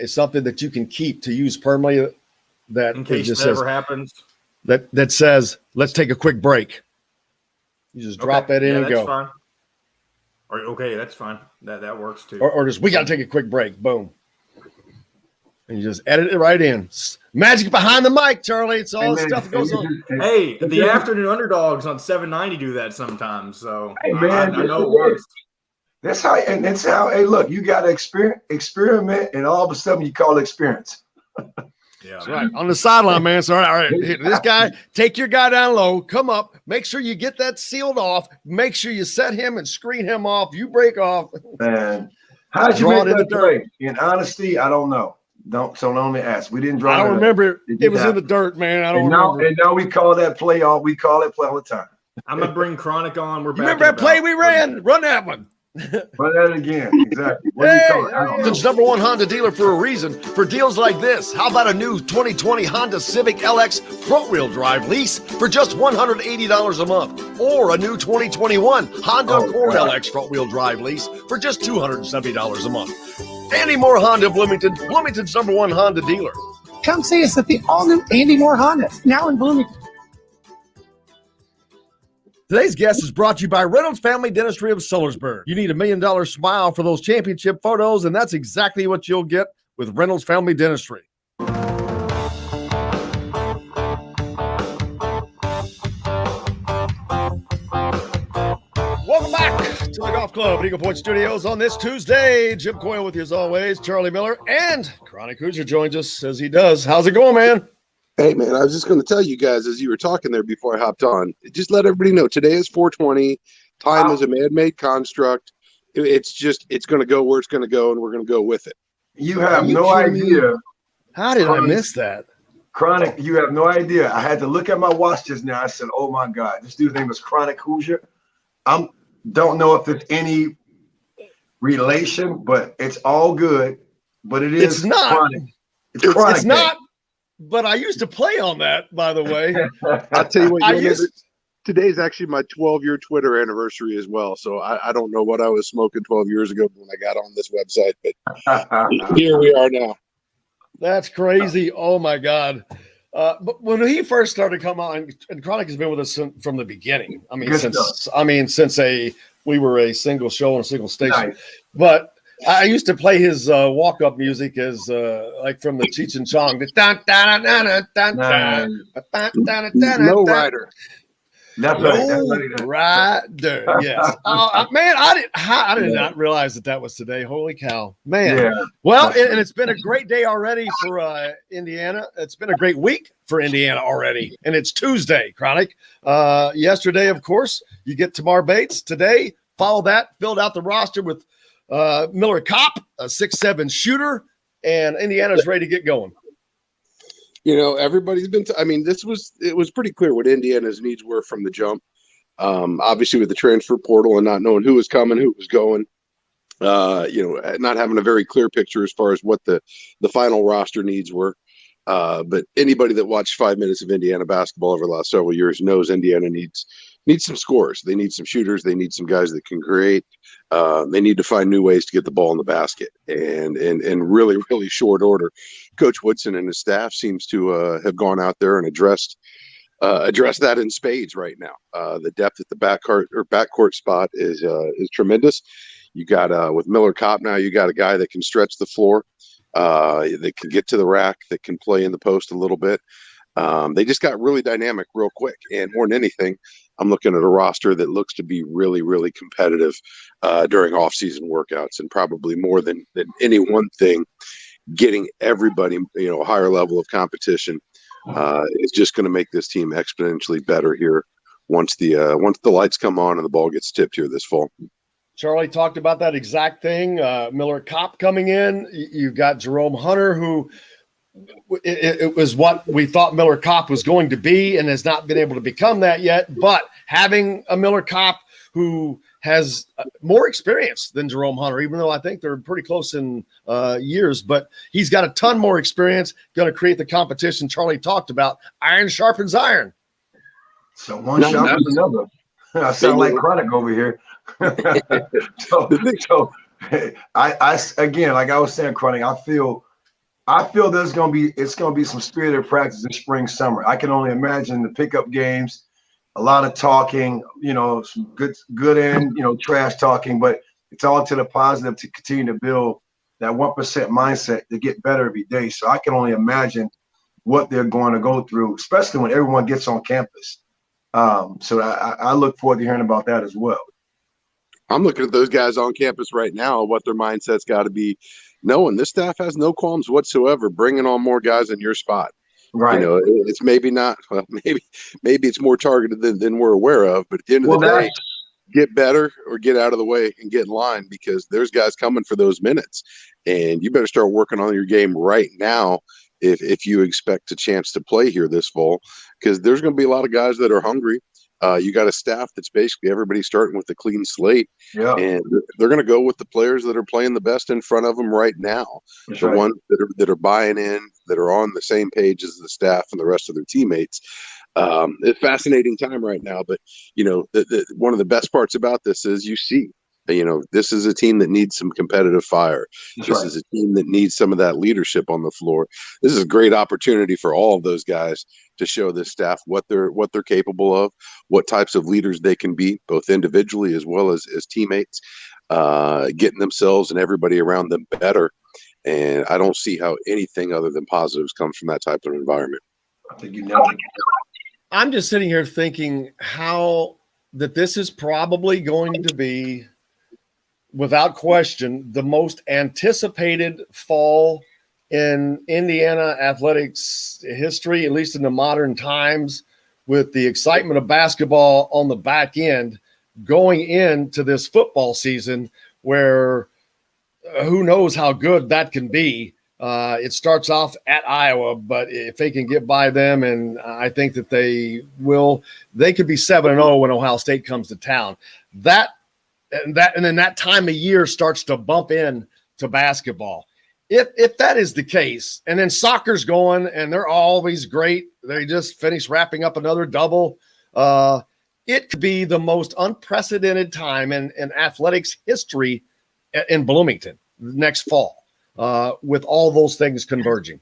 something that you can keep to use permanently. That In case just that says ever happens. that says let's take a quick break. You just drop that in and that's go. fine. Or okay, that's fine. That works too. Or just we got to take a quick break. Boom. And you just edit it right in. Magic behind the mic, Charlie. It's all the stuff that goes on. Hey, the afternoon underdogs on 790 do that sometimes. So Hey, man, I know it works. That's how. Hey, look, you got to experiment, and all of a sudden you call it experience. Yeah. That's right. On the sideline, man. So, all right. This guy, take your guy down low. Come up. Make sure you get that sealed off. Make sure you set him and screen him off. You break off. Man, how'd you make that play? In honesty, I don't know. Don't let me ask. We didn't draw. I don't remember. It was in the dirt, man. I don't remember. And now we call that play all. We call it play all the time. I'm gonna bring Chronic on. We're back. Remember that play we ran? Run that one. Run that again. Exactly. What Hey, do we call it? it's #1 Honda dealer for a reason. For deals like this, how about a new 2020 Honda Civic LX front-wheel drive lease for just $180 a month, or a new 2021 Honda Accord LX front-wheel drive lease for just $270 a month. Andy Moore Honda Bloomington, Bloomington's #1 Honda dealer. Come see us at the all-new Andy Moore Honda, now in Bloomington. Today's guest is brought to you by Reynolds Family Dentistry of Sellersburg. You need $1 million smile for those championship photos, and that's exactly what you'll get with Reynolds Family Dentistry. Welcome back to the Golf Club at Eagle Point Studios on this Tuesday. Jim Coyle with you as always. Charlie Miller and Chronic Hoosier joins us as he does. How's it going, man? Hey, man, I was just going to tell you guys as you were talking there before I hopped on, just let everybody know today is 420. Time is a man-made construct. It's going to go where it's going to go, and we're going to go with it. You have no idea. How did I miss that? Chronic, you have no idea. I had to look at my watch just now. I said, oh, my God. This dude's name is Chronic Hoosier. Don't know if it's any relation, but it's all good. But it is It's not. Chronic. It's Chronic. It's not. But I used to play on that, by the way. I'll tell you what, today's actually my 12-year Twitter anniversary as well. So I don't know what I was smoking 12 years ago when I got on this website, but here we are now. That's crazy. Oh, my God. But when he first started coming on, and Chronic has been with us from the beginning. I mean, since we were a single show on a single station. Nice. But I used to play his walk-up music as like from the Cheech and Chong. No rider. Rider. Yes. Man, I did not realize that was today. Holy cow, man. Yeah. Well, and it's been a great day already for Indiana. It's been a great week for Indiana already, and it's Tuesday, Chronic. Yesterday, of course, you get Tamar Bates. Today, follow that. Filled out the roster with Miller Kopp, a 6'7" shooter, and Indiana's ready to get going. You know, everybody's been. It was pretty clear what Indiana's needs were from the jump. Obviously, with the transfer portal and not knowing who was coming, who was going, not having a very clear picture as far as what the final roster needs were. But anybody that watched 5 minutes of Indiana basketball over the last several years knows Indiana needs some scorers. They need some shooters. They need some guys that can create. They need to find new ways to get the ball in the basket. And in really, really short order, Coach Woodson and his staff seems to have gone out there and addressed that in spades right now. The depth at the backcourt spot is tremendous. You got with Miller Kopp now, you got a guy that can stretch the floor. that can get to the rack, that can play in the post a little bit. They just got really dynamic real quick. And more than anything, I'm looking at a roster that looks to be really, really competitive during off-season workouts, and probably more than any one thing, getting everybody, a higher level of competition is just going to make this team exponentially better here once the lights come on and the ball gets tipped here this fall. Charlie talked about that exact thing. Miller Kopp coming in. You've got Jerome Hunter, who it was what we thought Miller Kopp was going to be and has not been able to become that yet. But having a Miller Kopp who has more experience than Jerome Hunter, even though I think they're pretty close in years, but he's got a ton more experience, going to create the competition Charlie talked about. Iron sharpens iron. So one sharpens another. I sound like Chronic over here. so I again, like I was saying, Chronic, I feel it's gonna be some spirited practice in spring, summer. I can only imagine the pickup games, a lot of talking, some good and trash talking, but it's all to the positive to continue to build that 1% mindset to get better every day. So I can only imagine what they're going to go through, especially when everyone gets on campus. So I look forward to hearing about that as well. I'm looking at those guys on campus right now, what their mindset's got to be, knowing this staff has no qualms whatsoever bringing on more guys in your spot. Right. It's maybe not, well, maybe it's more targeted than we're aware of, but at the end of the day, get better or get out of the way and get in line, because there's guys coming for those minutes, and you better start working on your game right now if you expect a chance to play here this fall, because there's going to be a lot of guys that are hungry. You got a staff that's basically everybody starting with a clean slate, and they're going to go with the players that are playing the best in front of them right now. That's the right. ones that are buying in, that are on the same page as the staff and the rest of their teammates. It's a fascinating time right now, but one of the best parts about this is this is a team that needs some competitive fire. This is a team that needs some of that leadership on the floor. This is a great opportunity for all of those guys to show this staff what they're capable of, what types of leaders they can be, both individually as well as teammates, getting themselves and everybody around them better. And I don't see how anything other than positives comes from that type of environment. I think you nailed it. I'm just sitting here thinking how that this is probably going to be, without question, the most anticipated fall in Indiana athletics history, at least in the modern times, with the excitement of basketball on the back end going into this football season where who knows how good that can be. It starts off at Iowa, but if they can get by them, and I think that they could be 7-0 when Ohio State comes to town. And then that time of year starts to bump in to basketball. If that is the case, and then soccer's going, and they're always great. They just finished wrapping up another double. It could be the most unprecedented time in athletics history in Bloomington next fall, with all those things converging.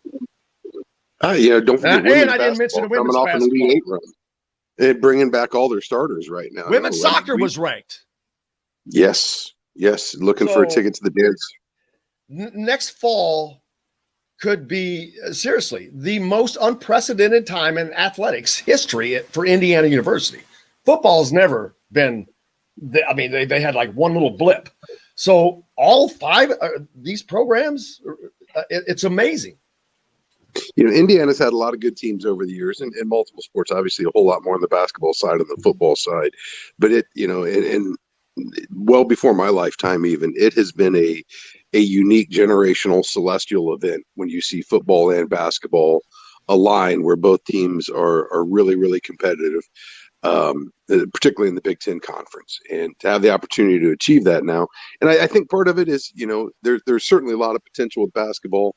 Don't forget and I didn't mention the women's coming off an Elite Eight run and bringing back all their starters right now. Women's soccer was ranked. Yes. Looking for a ticket to the dance. Next fall could be, seriously, the most unprecedented time in athletics history for Indiana University. Football's never been, they had like one little blip. So all five these programs, it's amazing. Indiana's had a lot of good teams over the years in multiple sports, obviously a whole lot more on the basketball side and the football side. But and well before my lifetime even, it has been a unique generational celestial event when you see football and basketball align, where both teams are really, really competitive, particularly in the Big Ten Conference. And to have the opportunity to achieve that now, and I think part of it is, there's certainly a lot of potential with basketball.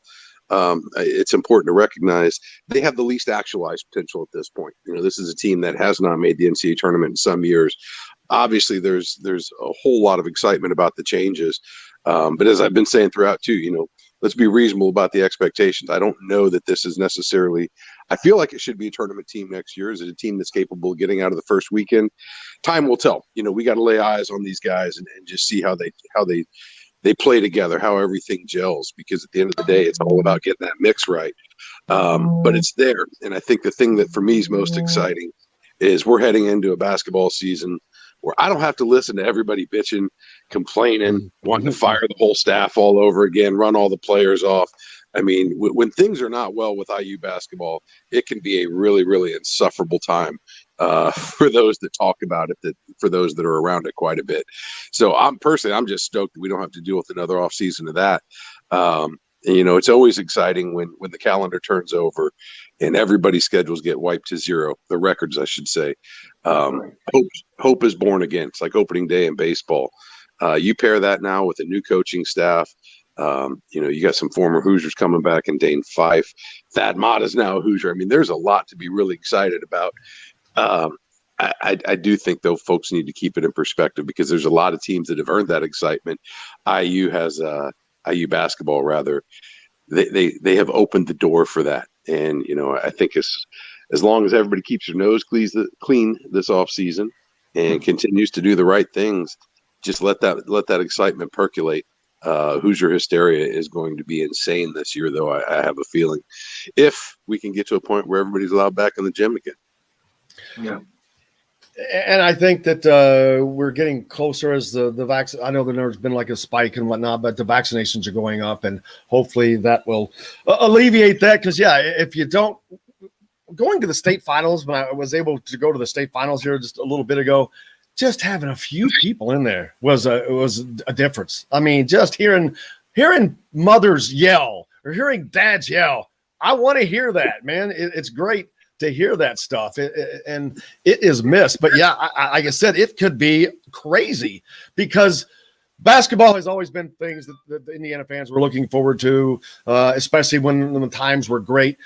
It's important to recognize they have the least actualized potential at this point. This is a team that has not made the NCAA tournament in some years. Obviously, there's a whole lot of excitement about the changes. But as I've been saying throughout too, let's be reasonable about the expectations. I don't know that this is necessarily, I feel like it should be a tournament team next year. Is it a team that's capable of getting out of the first weekend? Time will tell. We got to lay eyes on these guys and just see how they they play together, how everything gels, because at the end of the day, it's all about getting that mix right. But it's there. And I think the thing that for me is most exciting is we're heading into a basketball season where I don't have to listen to everybody bitching, complaining, wanting to fire the whole staff all over again, run all the players off. I mean, when things are not well with IU basketball, it can be a really, really insufferable time for those that talk about it, for those that are around it quite a bit. So I'm just stoked that we don't have to deal with another off season of that. It's always exciting when the calendar turns over and everybody's schedules get wiped to zero, the records, I should say. Hope is born again. It's like opening day in baseball. You pair that now with a new coaching staff. You got some former Hoosiers coming back, and Dane Fife. Thad Mott is now a Hoosier. I mean, there's a lot to be really excited about. I do think, though, folks need to keep it in perspective, because there's a lot of teams that have earned that excitement. IU basketball, rather. They have opened the door for that. And, I think as long as everybody keeps their nose clean this off season and continues to do the right things, just let that excitement percolate. Hoosier hysteria is going to be insane this year, though. I have a feeling, if we can get to a point where everybody's allowed back in the gym again. Yeah. And I think that we're getting closer as the vaccine. I know that there's been like a spike and whatnot, but the vaccinations are going up, and hopefully that will alleviate that. Because if you don't, going to the state finals, when I was able to go to the state finals here just a little bit ago, just having a few people in there was a difference. I mean, just hearing mothers yell or hearing dads yell, I want to hear that, man. It's great to hear that stuff, and it is missed. But like I said, it could be crazy, because basketball has always been things that the Indiana fans were looking forward to, especially when the times were great.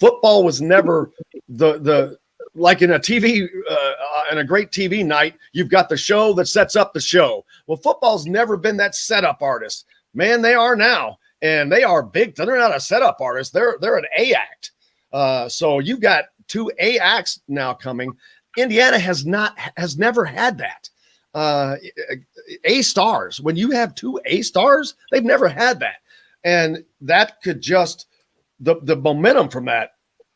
Football was never the like in a TV, in a great TV night, you've got the show that sets up the show. Well, football's never been that setup artist. Man, they are now, and they are big. They're not a setup artist. They're an A act. So you've got 2 A acts now coming. Indiana has never had that. A stars. When you have 2 A stars, they've never had that. And that could just the momentum from that,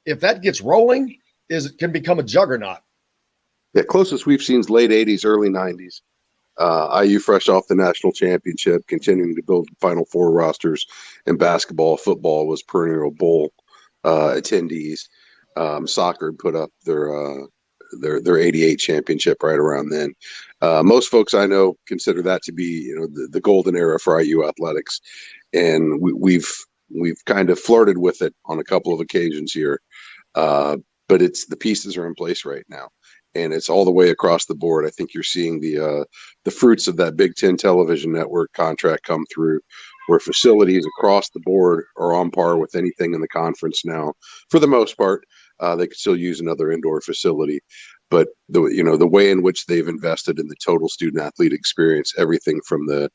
if that gets rolling, it can become a juggernaut. Yeah, closest we've seen is late 80s, early 90s. IU fresh off the national championship, continuing to build Final Four rosters in basketball. Football was perennial bowl attendees. Soccer put up their 88 championship right around then. Most folks I know consider that to be the golden era for IU athletics, and we've kind of flirted with it on a couple of occasions here. But the pieces are in place right now, and it's all the way across the board. I think you're seeing the fruits of that Big Ten television network contract come through, where facilities across the board are on par with anything in the conference now. For the most part, they could still use another indoor facility, but the way in which they've invested in the total student athlete experience, everything from the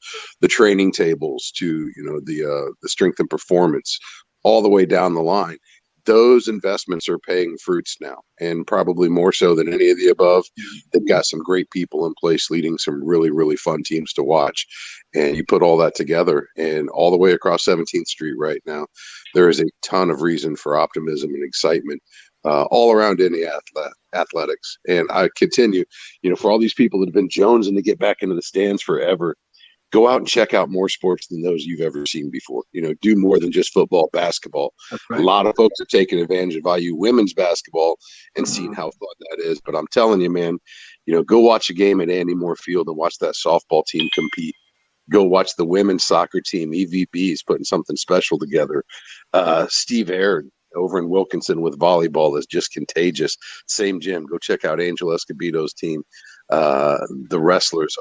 training tables to the strength and performance, all the way down the line. Those investments are paying fruits now, and probably more so than any of the above. They've got some great people in place leading some really, really fun teams to watch. And you put all that together, and all the way across 17th Street right now, there is a ton of reason for optimism and excitement all around any athletics. And I continue, for all these people that have been jonesing to get back into the stands forever, go out and check out more sports than those you've ever seen before. Do more than just football, basketball. Right. A lot of folks have taken advantage of IU women's basketball and seen how fun that is. But I'm telling you, man, go watch a game at Andy Moore Field and watch that softball team compete. Go watch the women's soccer team, EVBs, putting something special together. Steve Aaron over in Wilkinson with volleyball is just contagious. Same gym. Go check out Angel Escobedo's team. The wrestlers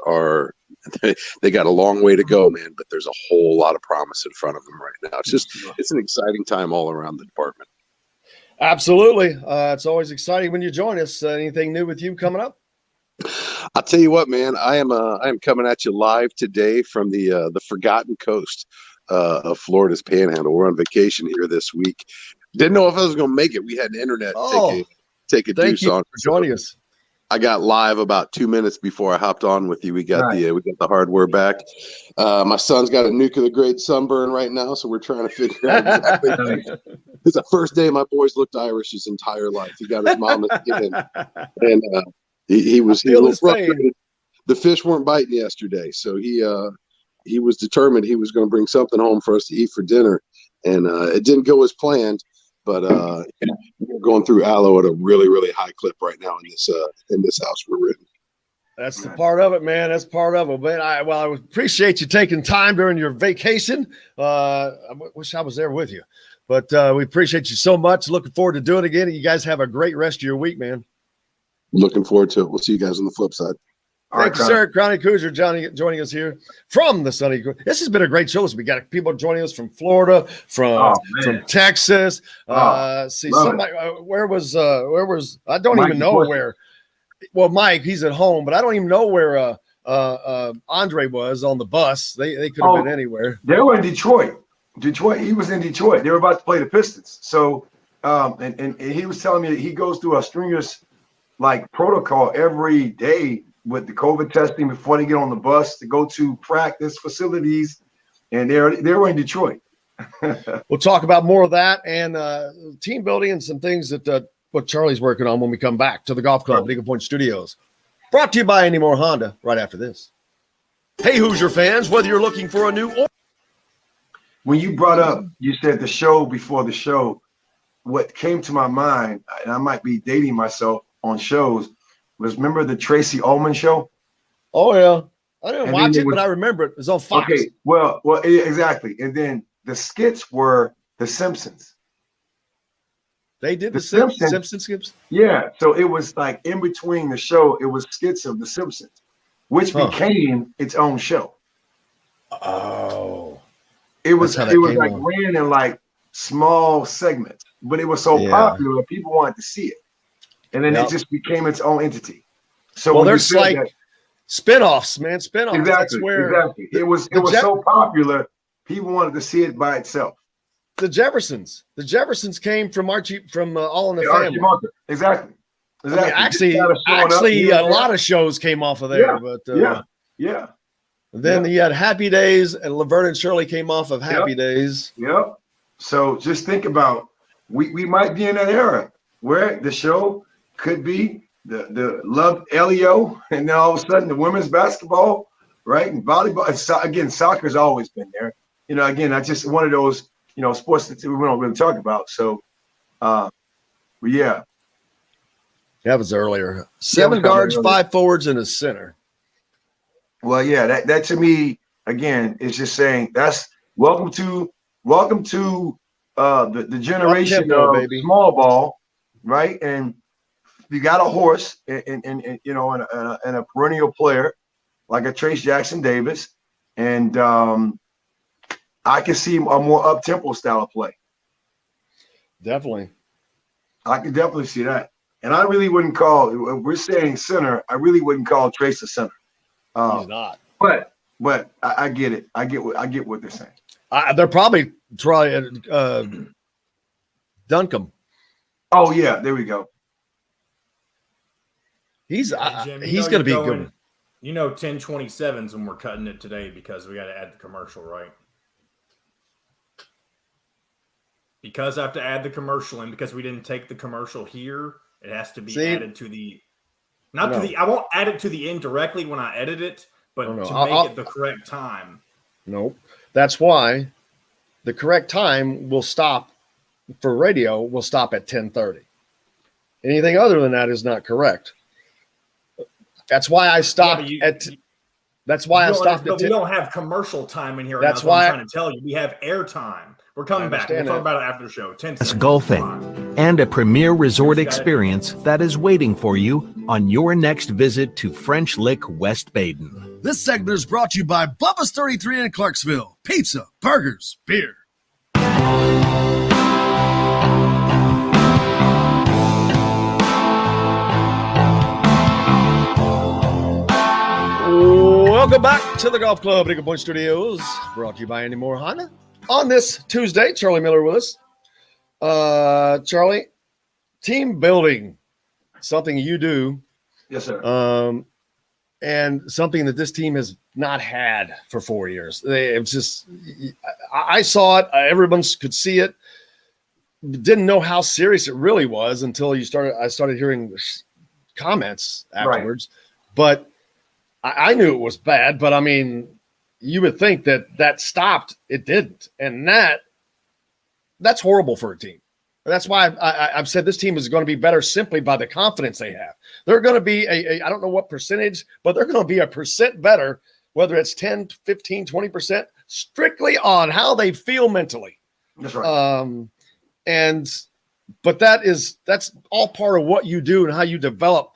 they got a long way to go, man, but there's a whole lot of promise in front of them right now. It's an exciting time all around the department. Absolutely. It's always exciting when you join us. Anything new with you coming up? I'll tell you what, man, I am coming at you live today from the forgotten coast of Florida's Panhandle. We're on vacation here this week. Didn't know if I was going to make it. We had an internet take a deuce on for joining us. I got live about 2 minutes before I hopped on with you. We got the hardware back. My son's got a nuclear grade sunburn right now, so we're trying to figure out exactly. It's the first day my boy's looked Irish his entire life. He got his mom to get in, and he was a little frustrated. The fish weren't biting yesterday, so he was determined he was going to bring something home for us to eat for dinner, and it didn't go as planned. But we're going through aloe at a really, really high clip right now in this house we're in. That's the part of it, man. That's part of it. But I appreciate you taking time during your vacation. I wish I was there with you, but we appreciate you so much. Looking forward to doing it again. You guys have a great rest of your week, man. Looking forward to it. We'll see you guys on the flip side. Thank you, sir. Crowny Hoosier joining us here from the sunny. This has been a great show. We got people joining us from Florida, from Texas. Somebody where was I don't even know where. Well, Mike, he's at home, but I don't even know where Andre was on the bus. They could have been anywhere. They were in Detroit. He was in Detroit. They were about to play the Pistons. So and he was telling me that he goes through a strenuous protocol every day with the COVID testing before they get on the bus to go to practice facilities, and they were in Detroit. We'll talk about more of that and team building and some things that what Charlie's working on when we come back to the Golf Club Eagle Point Studios. Brought to you by Any More Honda right after this. Hey, Hoosier fans, whether you're looking for a new when you brought up, you said the show before the show, what came to my mind, and I might be dating myself on shows, was remember the Tracy Ullman show? Oh yeah, I didn't watch it, but I remember it. It was on Fox. Okay, well, exactly. And then the skits were The Simpsons. They did the Simpsons skits. Yeah, so it was in between the show, it was skits of The Simpsons, which became its own show. Oh, it was ran in small segments, but it was so popular that people wanted to see it. And then it just became its own entity. So there's spinoffs, man. Spinoffs. Exactly. That's where it was so popular, people wanted to see it by itself. The Jeffersons came from All in the Family. Exactly. I mean, actually, a lot of shows came off of there. Yeah. Then you had Happy Days, and Laverne and Shirley came off of Happy Days. Yep. So just think about we might be in that era where the show could be the love LEO, and then all of a sudden the women's basketball, right? And volleyball. And again, soccer's always been there. Again, that's just one of those, sports that we don't really talk about. So, yeah. That was earlier. 7 guards, 5 forwards, and a center. Well, yeah, that to me, again, is just saying that's welcome to the generation of small ball, right? And you got a horse and a perennial player like a Trace Jackson Davis, and I can see a more up-tempo style of play. Definitely. I could definitely see that. And I really wouldn't call, if we're saying center, I really wouldn't call Trace a center. He's not. But I get it. I get what they're saying. They're probably trying Duncombe. Oh yeah, there we go. He's going to be good. 10:27s when we're cutting it today because we got to add the commercial, right? Because I have to add the commercial in because we didn't take the commercial here. It has to be added to the I won't add it to the end directly when I edit it, but to make it the correct time. Nope. That's why the correct time will stop for radio will stop at 10:30. Anything other than that is not correct. That's why I stopped That's why I stopped at 10. We don't have commercial time in here. That's why I'm trying to tell you. We have air time. We're coming back. We'll talk about it after the show. It's golfing and a premier resort experience that is waiting for you on your next visit to French Lick, West Baden. This segment is brought to you by Bubba's 33 in Clarksville. Pizza, burgers, beer. Welcome back to the Golf Club Eagle Point Studios. Brought to you by Any More Honda. On this Tuesday, Charlie Miller with us. Charlie, team building, something you do Yes, sir. And something that this team has not had for 4 years. It's just, I saw it. Everyone could see it. Didn't know how serious it really was until I started hearing comments afterwards. Right. But I knew it was bad. But I mean, you would think that stopped. It didn't, and that's horrible for a team. That's why I've said this team is going to be better simply by the confidence they have. They're going to be I don't know what percentage, but they're going to be a percent better, whether it's 10, 15, 20%, strictly on how they feel mentally. That's right. But that's all part of what you do and how you develop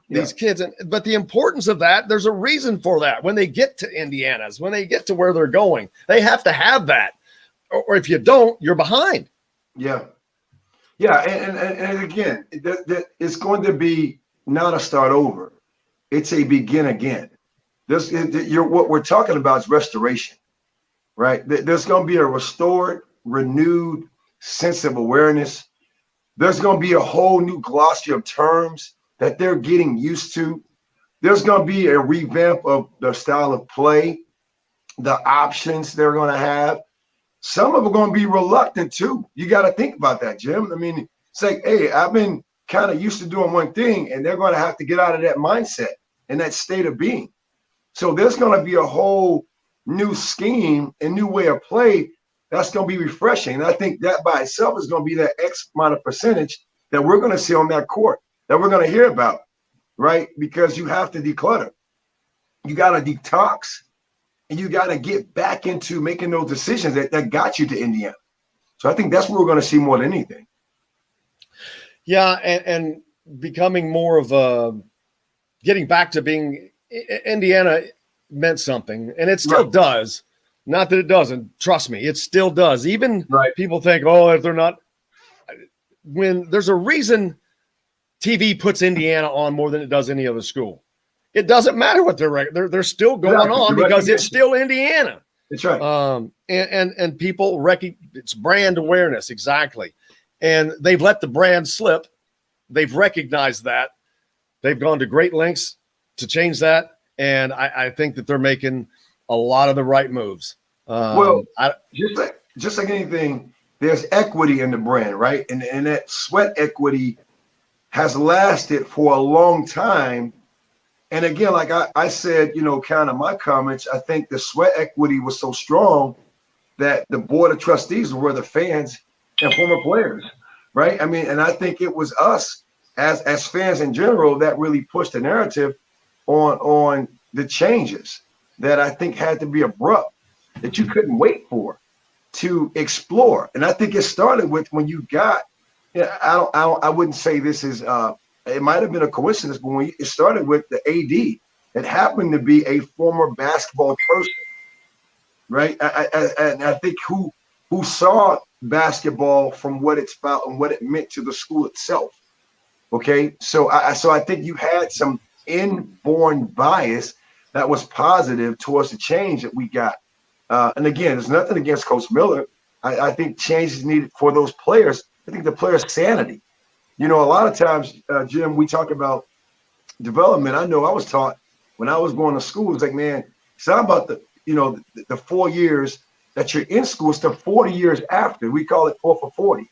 these kids. But the importance of that, there's a reason for that. When they get to Indiana's, when they get to where they're going, they have to have that. Or if you don't, you're behind. Yeah. Yeah, and again, it's going to be not a start over. It's a begin again. What we're talking about is restoration, right? There's going to be a restored, renewed sense of awareness. There's going to be a whole new glossary of terms that they're getting used to. There's going to be a revamp of their style of play, the options they're going to have. Some of them are going to be reluctant too. You got to think about that, Jim. I mean, it's like, hey, I've been kind of used to doing one thing, and they're going to have to get out of that mindset and that state of being. So there's going to be a whole new scheme and new way of play that's going to be refreshing. And I think that by itself is going to be that X amount of percentage that we're going to see on that court, that we're going to hear about, right? Because you have to declutter. You got to detox. And you got to get back into making those decisions that got you to Indiana. So I think that's what we're going to see more than anything. Yeah, and becoming more of a getting back to being Indiana meant something, and it still does. Not that it doesn't. Trust me, it still does. Even people think, oh, if they're not. When there's a reason TV puts Indiana on more than it does any other school. It doesn't matter what they're still going on because it's still Indiana. That's right. And people it's brand awareness. Exactly. And they've let the brand slip. They've recognized that. They've gone to great lengths to change that. And I think that they're making a lot of the right moves. Just like anything, there's equity in the brand, right? And that sweat equity has lasted for a long time. And again, like I said, kind of my comments, I think the sweat equity was so strong that the board of trustees were the fans and former players, right? I mean, and I think it was us as fans in general that really pushed the narrative on the changes that I think had to be abrupt, that you couldn't wait for to explore. And I think it started with when you got, I wouldn't say this is it might have been a coincidence, but when it started with the AD, it happened to be a former basketball person, right? And I think who saw basketball from what it's about and what it meant to the school itself. Okay, so I think you had some inborn bias that was positive towards the change that we got. And again, there's nothing against Coach Miller. I think change is needed for those players. I think the players' sanity. A lot of times, Jim, we talk about development. I know I was taught when I was going to school, it's like, man, it's not about the 4 years that you're in school. It's the 40 years after. We call it 4 for 40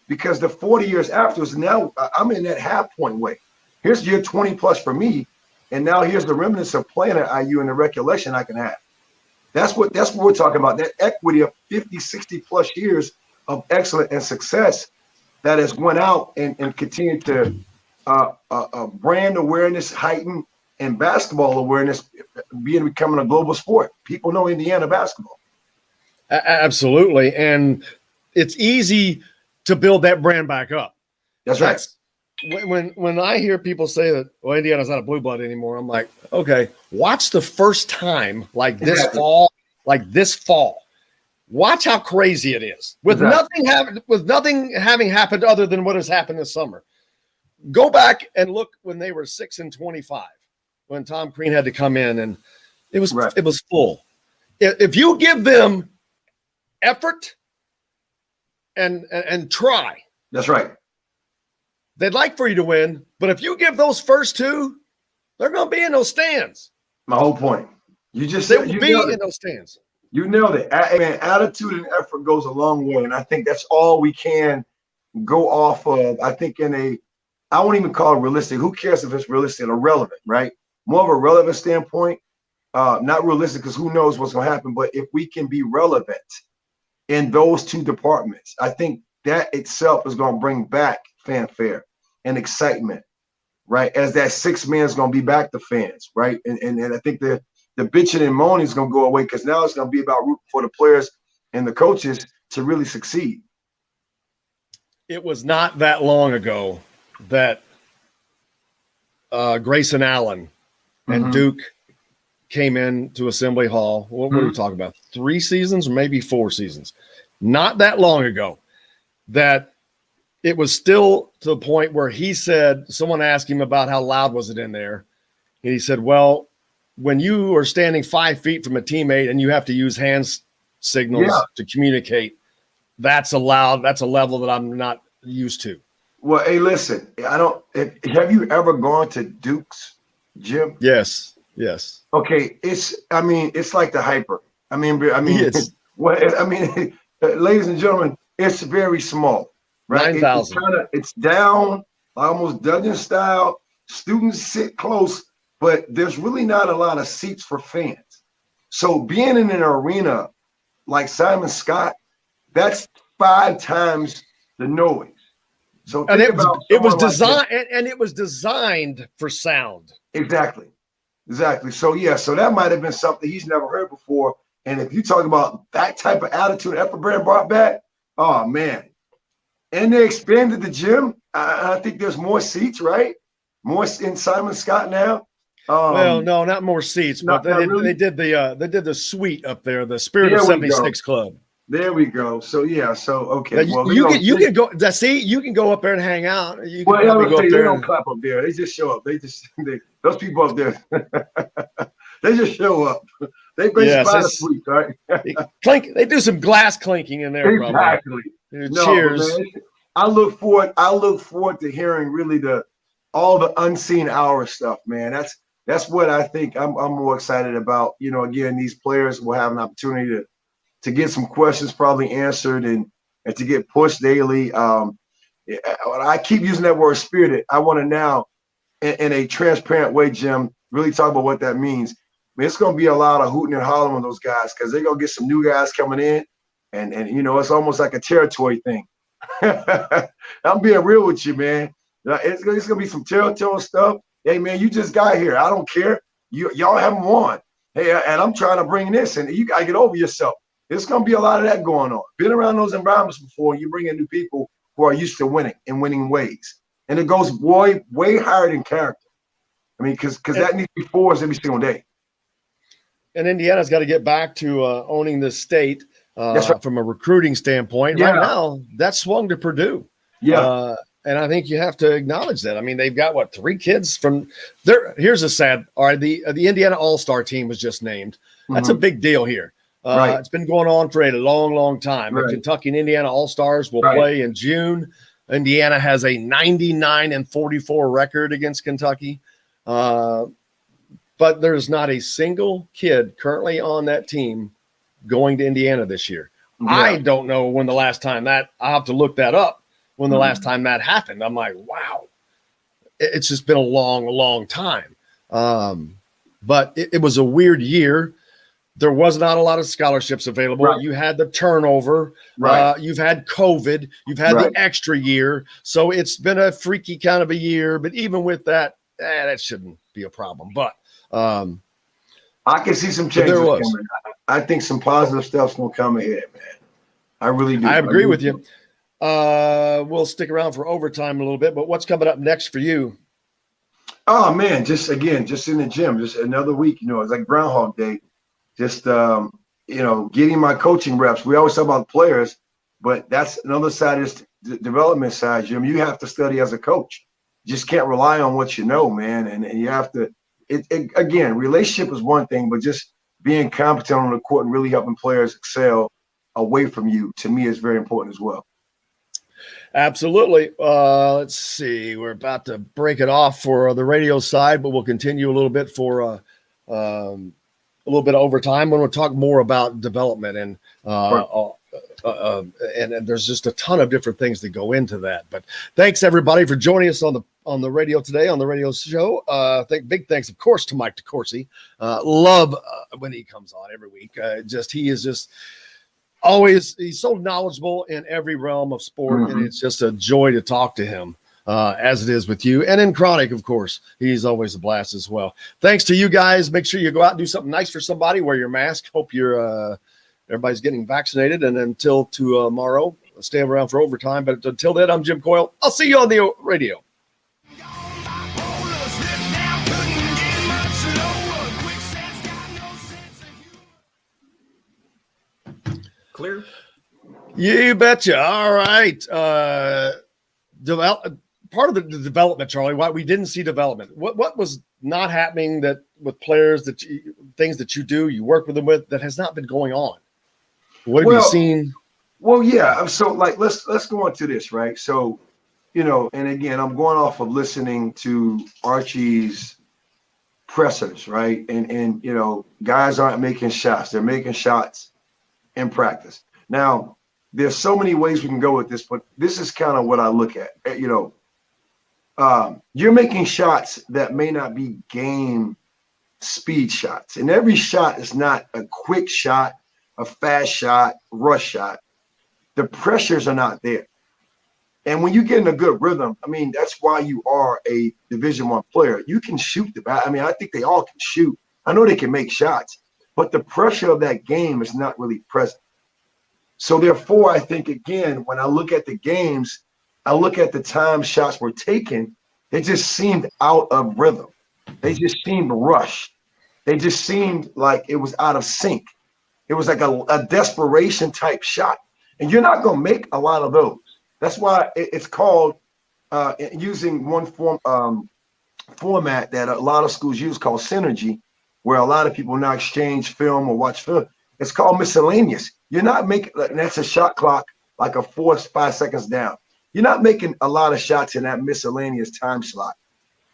because the 40 years afterwards, now I'm in that half point way. Here's year 20 plus for me. And now here's the remnants of playing at IU and the recollection I can have. That's what we're talking about, that equity of 50, 60 plus years of excellence and success that has went out and continued to brand awareness heighten and basketball awareness becoming a global sport. People know Indiana basketball. Absolutely. And it's easy to build that brand back up. That's right. When I hear people say that, well, Indiana's not a blue blood anymore, I'm like, okay, watch the first time this fall. Watch how crazy it is with nothing having happened other than what has happened this summer. Go back and look when they were 6-25, when Tom Crean had to come in, and it was full. If you give them effort and try, that's right. They'd like for you to win, but if you give those first two They're going to be in those stands. My whole point. You just They said will you be nailed in it. those stands. You nailed it. Man, attitude and effort goes a long way, and I think that's all we can go off of. I think I won't even call it realistic. Who cares if it's realistic or relevant, right? More of a relevant standpoint, not realistic because who knows what's going to happen. But if we can be relevant in those two departments, I think that itself is going to bring back fanfare and excitement, right? As that 6 man is going to be back to fans, right? And I think the bitching and moaning is going to go away because now it's going to be about rooting for the players and the coaches to really succeed. It was not that long ago that Grayson Allen and Duke came into Assembly Hall. What were we talking about? 3 seasons or maybe 4 seasons? Not that long ago that it was still to the point where he said, someone asked him about how loud was it in there. And he said, well, when you are standing 5 feet from a teammate and you have to use hand signals to communicate, that's a level that I'm not used to. Well, hey, listen, have you ever gone to Duke's gym? Yes. Okay, it's like the hyper. Yes. Ladies and gentlemen, it's very small, right? 9,000. It's down, almost dungeon style. Students sit close, but there's really not a lot of seats for fans. So being in an arena like Simon Scott, that's 5 times the noise. So And it was designed, like and it was designed for sound. Exactly. So that might have been something he's never heard before. And if you talk about that type of attitude effort brand brought back, oh man. And they expanded the gym. I think there's more seats, right? More in Simon Scott now. Well, no, not more seats, but they did the suite up there, the Spirit of 76 Club. There we go. So okay. Well, you can go. See, you can go up there and hang out. You can they there. Don't clap up there. They just show up. Those people up there. They just show up. They bring the suite, right? Clink. They do some glass clinking in there. Exactly. Cheers. Man, I look forward to hearing really all the unseen hour stuff, man. That's what I think I'm more excited about. Again, these players will have an opportunity to get some questions probably answered and to get pushed daily. I keep using that word spirited. I want to now, in a transparent way, Jim, really talk about what that means. I mean, it's going to be a lot of hooting and hollering with those guys because they're going to get some new guys coming in. And it's almost like a territory thing. I'm being real with you, man. It's going to be some territorial stuff. Hey, man, you just got here. I don't care. Y'all haven't won. Hey, and I'm trying to bring this, and you got to get over yourself. There's going to be a lot of that going on. Been around those environments before. You bring in new people who are used to winning in winning ways. And it goes way higher than character. I mean, because that needs to be forced every single day. And Indiana's got to get back to owning this state right. From a recruiting standpoint. Yeah. Right now, that's swung to Purdue. Yeah. And I think you have to acknowledge that. I mean, they've got 3 kids from there. Here's a sad. All right, the Indiana All-Star team was just named. That's a big deal here. Right. It's been going on for a long time. Right. The Kentucky and Indiana All-Stars will play in June. Indiana has a 99-44 record against Kentucky. But there's not a single kid currently on that team going to Indiana this year. Yeah. I don't know when the last time I'll have to look that up, when the last time that happened. I'm like, wow. It's just been a long time. But it was a weird year. There was not a lot of scholarships available. Right. You had the turnover. Right. You've had COVID. You've had the extra year. So it's been a freaky kind of a year. But even with that, that shouldn't be a problem. But I can see some changes coming. I think some positive stuff's going to come ahead, man. I really do. I agree with you. We'll stick around for overtime a little bit. But what's coming up next for you? Oh, man, just in the gym. Just another week. It's like Groundhog Day. Just, getting my coaching reps. We always talk about players, but that's another side is the development side, Jim. You have to study as a coach. You just can't rely on what you know, man. And you have to, again, relationship is one thing, but just being competent on the court and really helping players excel away from you, to me, is very important as well. Absolutely. Let's see. We're about to break it off for the radio side, but we'll continue a little bit for a little bit of overtime when we'll talk more about development and and there's just a ton of different things that go into that. But thanks everybody for joining us on the radio today, on the radio show. Big thanks, of course, to Mike DeCourcy. Love when he comes on every week. He is just always, he's so knowledgeable in every realm of sport, and it's just a joy to talk to him, as it is with you. And in Chronic, of course, he's always a blast as well. Thanks to you guys. Make sure you go out and do something nice for somebody. Wear your mask. Hope you're everybody's getting vaccinated. And until tomorrow, stay around for overtime. But until then, I'm Jim Coyle. I'll see you on the radio. Clear? You betcha. All right. Part of the development, Charlie, why we didn't see development. What was not happening that with players things that you work with them with that has not been going on? What have you seen? Well, yeah. So let's go into this, right? So, and again, I'm going off of listening to Archie's pressers, right? And guys aren't making shots. They're making shots in practice. Now, there's so many ways we can go with this, but this is kind of what I look at. You're making shots that may not be game speed shots. And every shot is not a quick shot, a fast shot, rush shot. The pressures are not there. And when you get in a good rhythm, that's why you are a Division I player. You can shoot the bat. I think they all can shoot. I know they can make shots, but the pressure of that game is not really present. So therefore, I think, again, when I look at the games, I look at the time shots were taken, they just seemed out of rhythm. They just seemed rushed. They just seemed like it was out of sync. It was like a desperation type shot. And you're not going to make a lot of those. That's why it's called, using one format that a lot of schools use called synergy, where a lot of people now exchange film or watch film. It's called miscellaneous. You're not making, and that's a shot clock, like a 4 or 5 seconds down. You're not making a lot of shots in that miscellaneous time slot.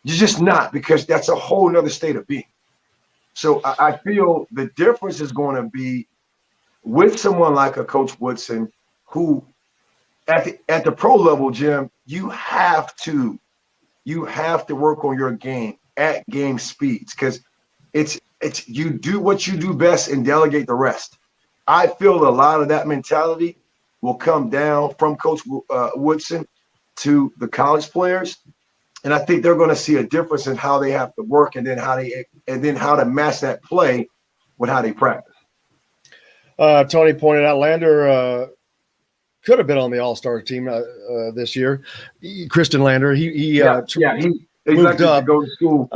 You're just not, because that's a whole nother state of being. So I feel the difference is going to be with someone like a Coach Woodson, who at the pro level, Jim, you have to work on your game at game speeds, because it's you do what you do best and delegate the rest. I feel a lot of that mentality will come down from Coach Woodson to the college players, and I think they're going to see a difference in how they have to work, and then how to match that play with how they practice. Tony pointed out Lander could have been on the All-Star team this year. Kristen Lander, he moved up. To go to school.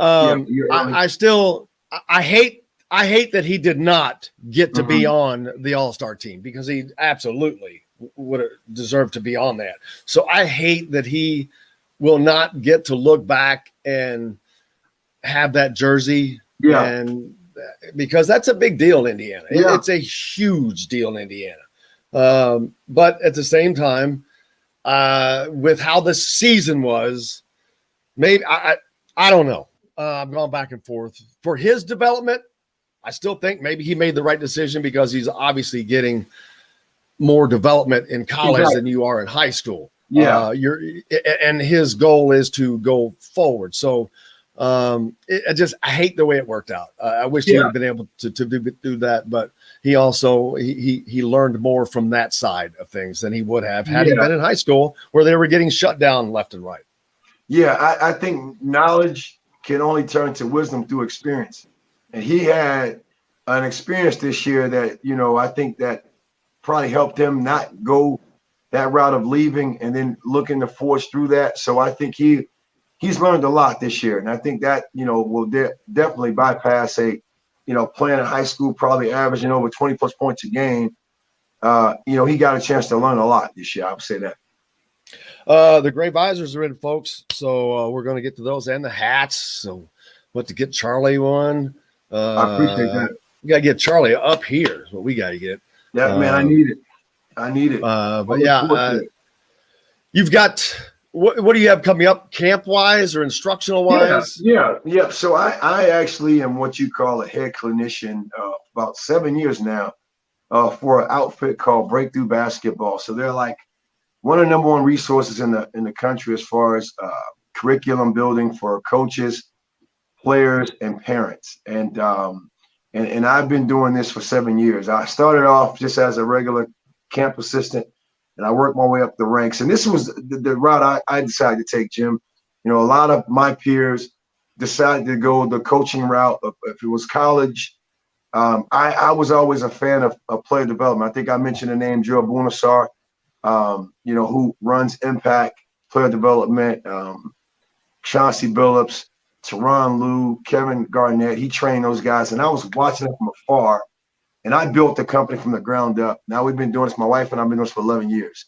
I hate that he did not get to be on the All-Star team, because he absolutely would have deserved to be on that. So I hate that he will not get to look back and have that jersey. Yeah. And because that's a big deal in Indiana. Yeah. It's a huge deal in Indiana. But at the same time, with how the season was, maybe I don't know. I've gone back and forth. For his development, I still think maybe he made the right decision, because he's obviously getting more development in college than you are in high school. Yeah. And his goal is to go forward. So I hate the way it worked out. I wish he would have been able to do that, but he also he learned more from that side of things than he would have had he been in high school, where they were getting shut down left and right. Yeah, I think knowledge can only turn to wisdom through experience. And he had an experience this year that, I think that probably helped him not go that route of leaving and then looking to force through that. So I think he's learned a lot this year. And I think that, will definitely bypass playing in high school, probably averaging over 20 plus points a game. He got a chance to learn a lot this year. I would say that. The gray visors are in, folks. So we're going to get to those, and the hats. So what to get Charlie one. I appreciate that. We got to get Charlie up here is what we got to get. Yeah, man, I need it. But yeah, You've got what do you have coming up, camp wise or instructional wise? Yeah. So I actually am what you call a head clinician about 7 years now for an outfit called Breakthrough Basketball. So they're like one of the number one resources in the country as far as curriculum building for coaches, players, and parents. And I've been doing this for 7 years. I started off just as a regular camp assistant, and I worked my way up the ranks. And this was the route I decided to take, Jim. You know, a lot of my peers decided to go the coaching route. If it was college, I was always a fan of player development. I think I mentioned the name Joe Bunasar, who runs Impact Player Development, Chauncey Billups, Teron Lou, Kevin Garnett. He trained those guys, and I was watching them from afar. And I built the company from the ground up. Now we've been doing this, my wife and I've been doing this for 11 years.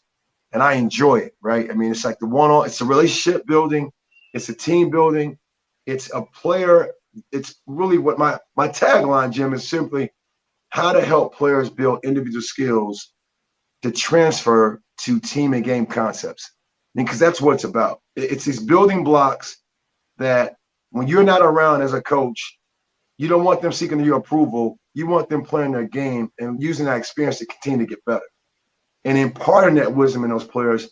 And I enjoy it, right? I mean, it's like it's a relationship building. It's a team building. It's a player. It's really what my tagline, Jim, is simply how to help players build individual skills to transfer to team and game concepts. Because that's what it's about. It's these building blocks that when you're not around as a coach, you don't want them seeking your approval. You want them playing their game and using that experience to continue to get better. And imparting that wisdom in those players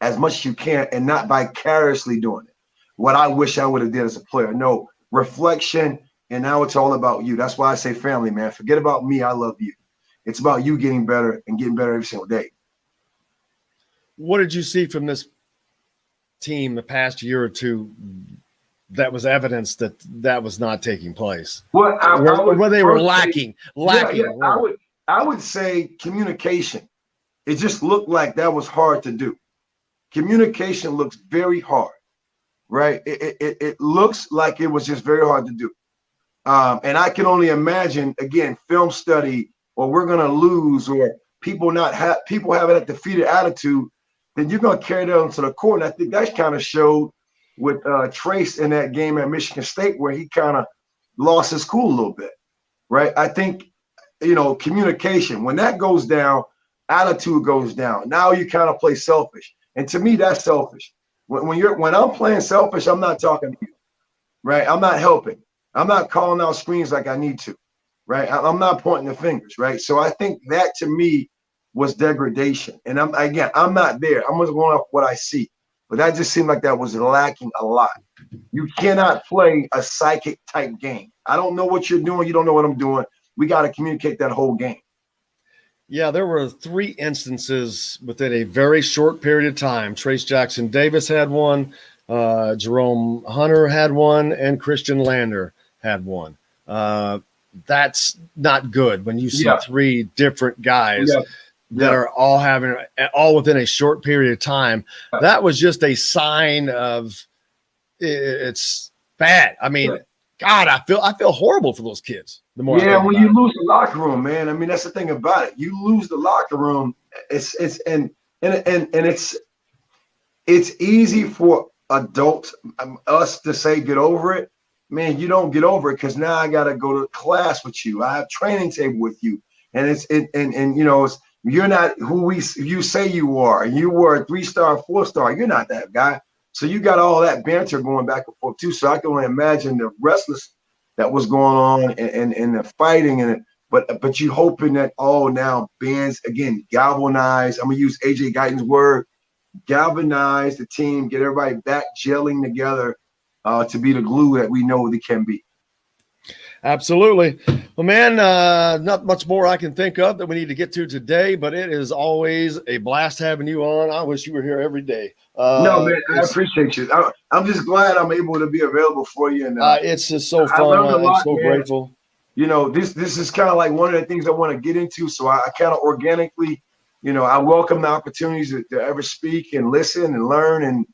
as much as you can and not vicariously doing it. What I wish I would have did as a player. No, reflection, and now it's all about you. That's why I say family, man. Forget about me. I love you. It's about you getting better and getting better every single day. What did you see from this team the past year or two that was evidence that was not taking place? Well, where they were lacking. Yeah, I would say communication. It just looked like that was hard to do. Communication looks very hard, right? It looks like it was just very hard to do. And I can only imagine, again, film study, or we're going to lose, or people having a defeated attitude, then you're going to carry that onto the court. And I think that kind of showed with Trace in that game at Michigan State, where he kind of lost his cool a little bit, right? I think, communication, when that goes down, attitude goes down. Now you kind of play selfish. And to me, that's selfish. When I'm playing selfish, I'm not talking to you, right? I'm not helping. I'm not calling out screens like I need to, right? I'm not pointing the fingers, right? So I think that to me was degradation. And I'm not there. I'm just going off what I see. But that just seemed like that was lacking a lot. You cannot play a psychic type game. I don't know what you're doing. You don't know what I'm doing. We got to communicate that whole game. Yeah, there were 3 instances within a very short period of time. Trace Jackson Davis had one, Jerome Hunter had one, and Christian Lander had one. That's not good when you see 3 different guys that are all within a short period of time. That was just a sign of it's bad. I mean, God, I feel horrible for those kids. The more when you lose the locker room, man. I mean, that's the thing about it. You lose the locker room. It's easy for adults, us, to say get over it. Man, you don't get over it because now I got to go to class with you. I have training table with you, and you're not who you say you are. You were a 3-star, 4-star. You're not that guy. So you got all that banter going back and forth too. So I can only imagine the restless that was going on and the fighting but you hoping that now bands again galvanize. I'm gonna use AJ Guyton's word, galvanize the team, get everybody back gelling together to be the glue that we know they can be. Absolutely. Well, man, not much more I can think of that we need to get to today, but it is always a blast having you on. I wish you were here every day. No, man, I appreciate you. I'm just glad I'm able to be available for you. And it's just so fun. I'm so grateful. This is kind of like one of the things I want to get into. So I kind of organically, I welcome the opportunities to ever speak and listen and learn and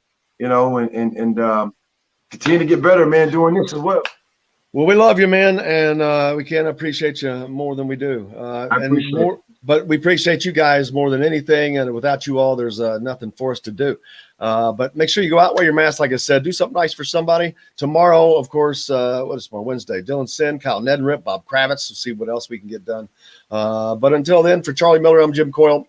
continue to get better, man, doing this as well. Well, we love you, man, and we can't appreciate you more than we do. But we appreciate you guys more than anything, and without you all, there's nothing for us to do. But make sure you go out, wear your mask, like I said. Do something nice for somebody. Tomorrow, of course, what is tomorrow? Wednesday. Dylan Sin, Kyle Neddenrip, Bob Kravitz. We'll see what else we can get done. But until then, for Charlie Miller, I'm Jim Coyle.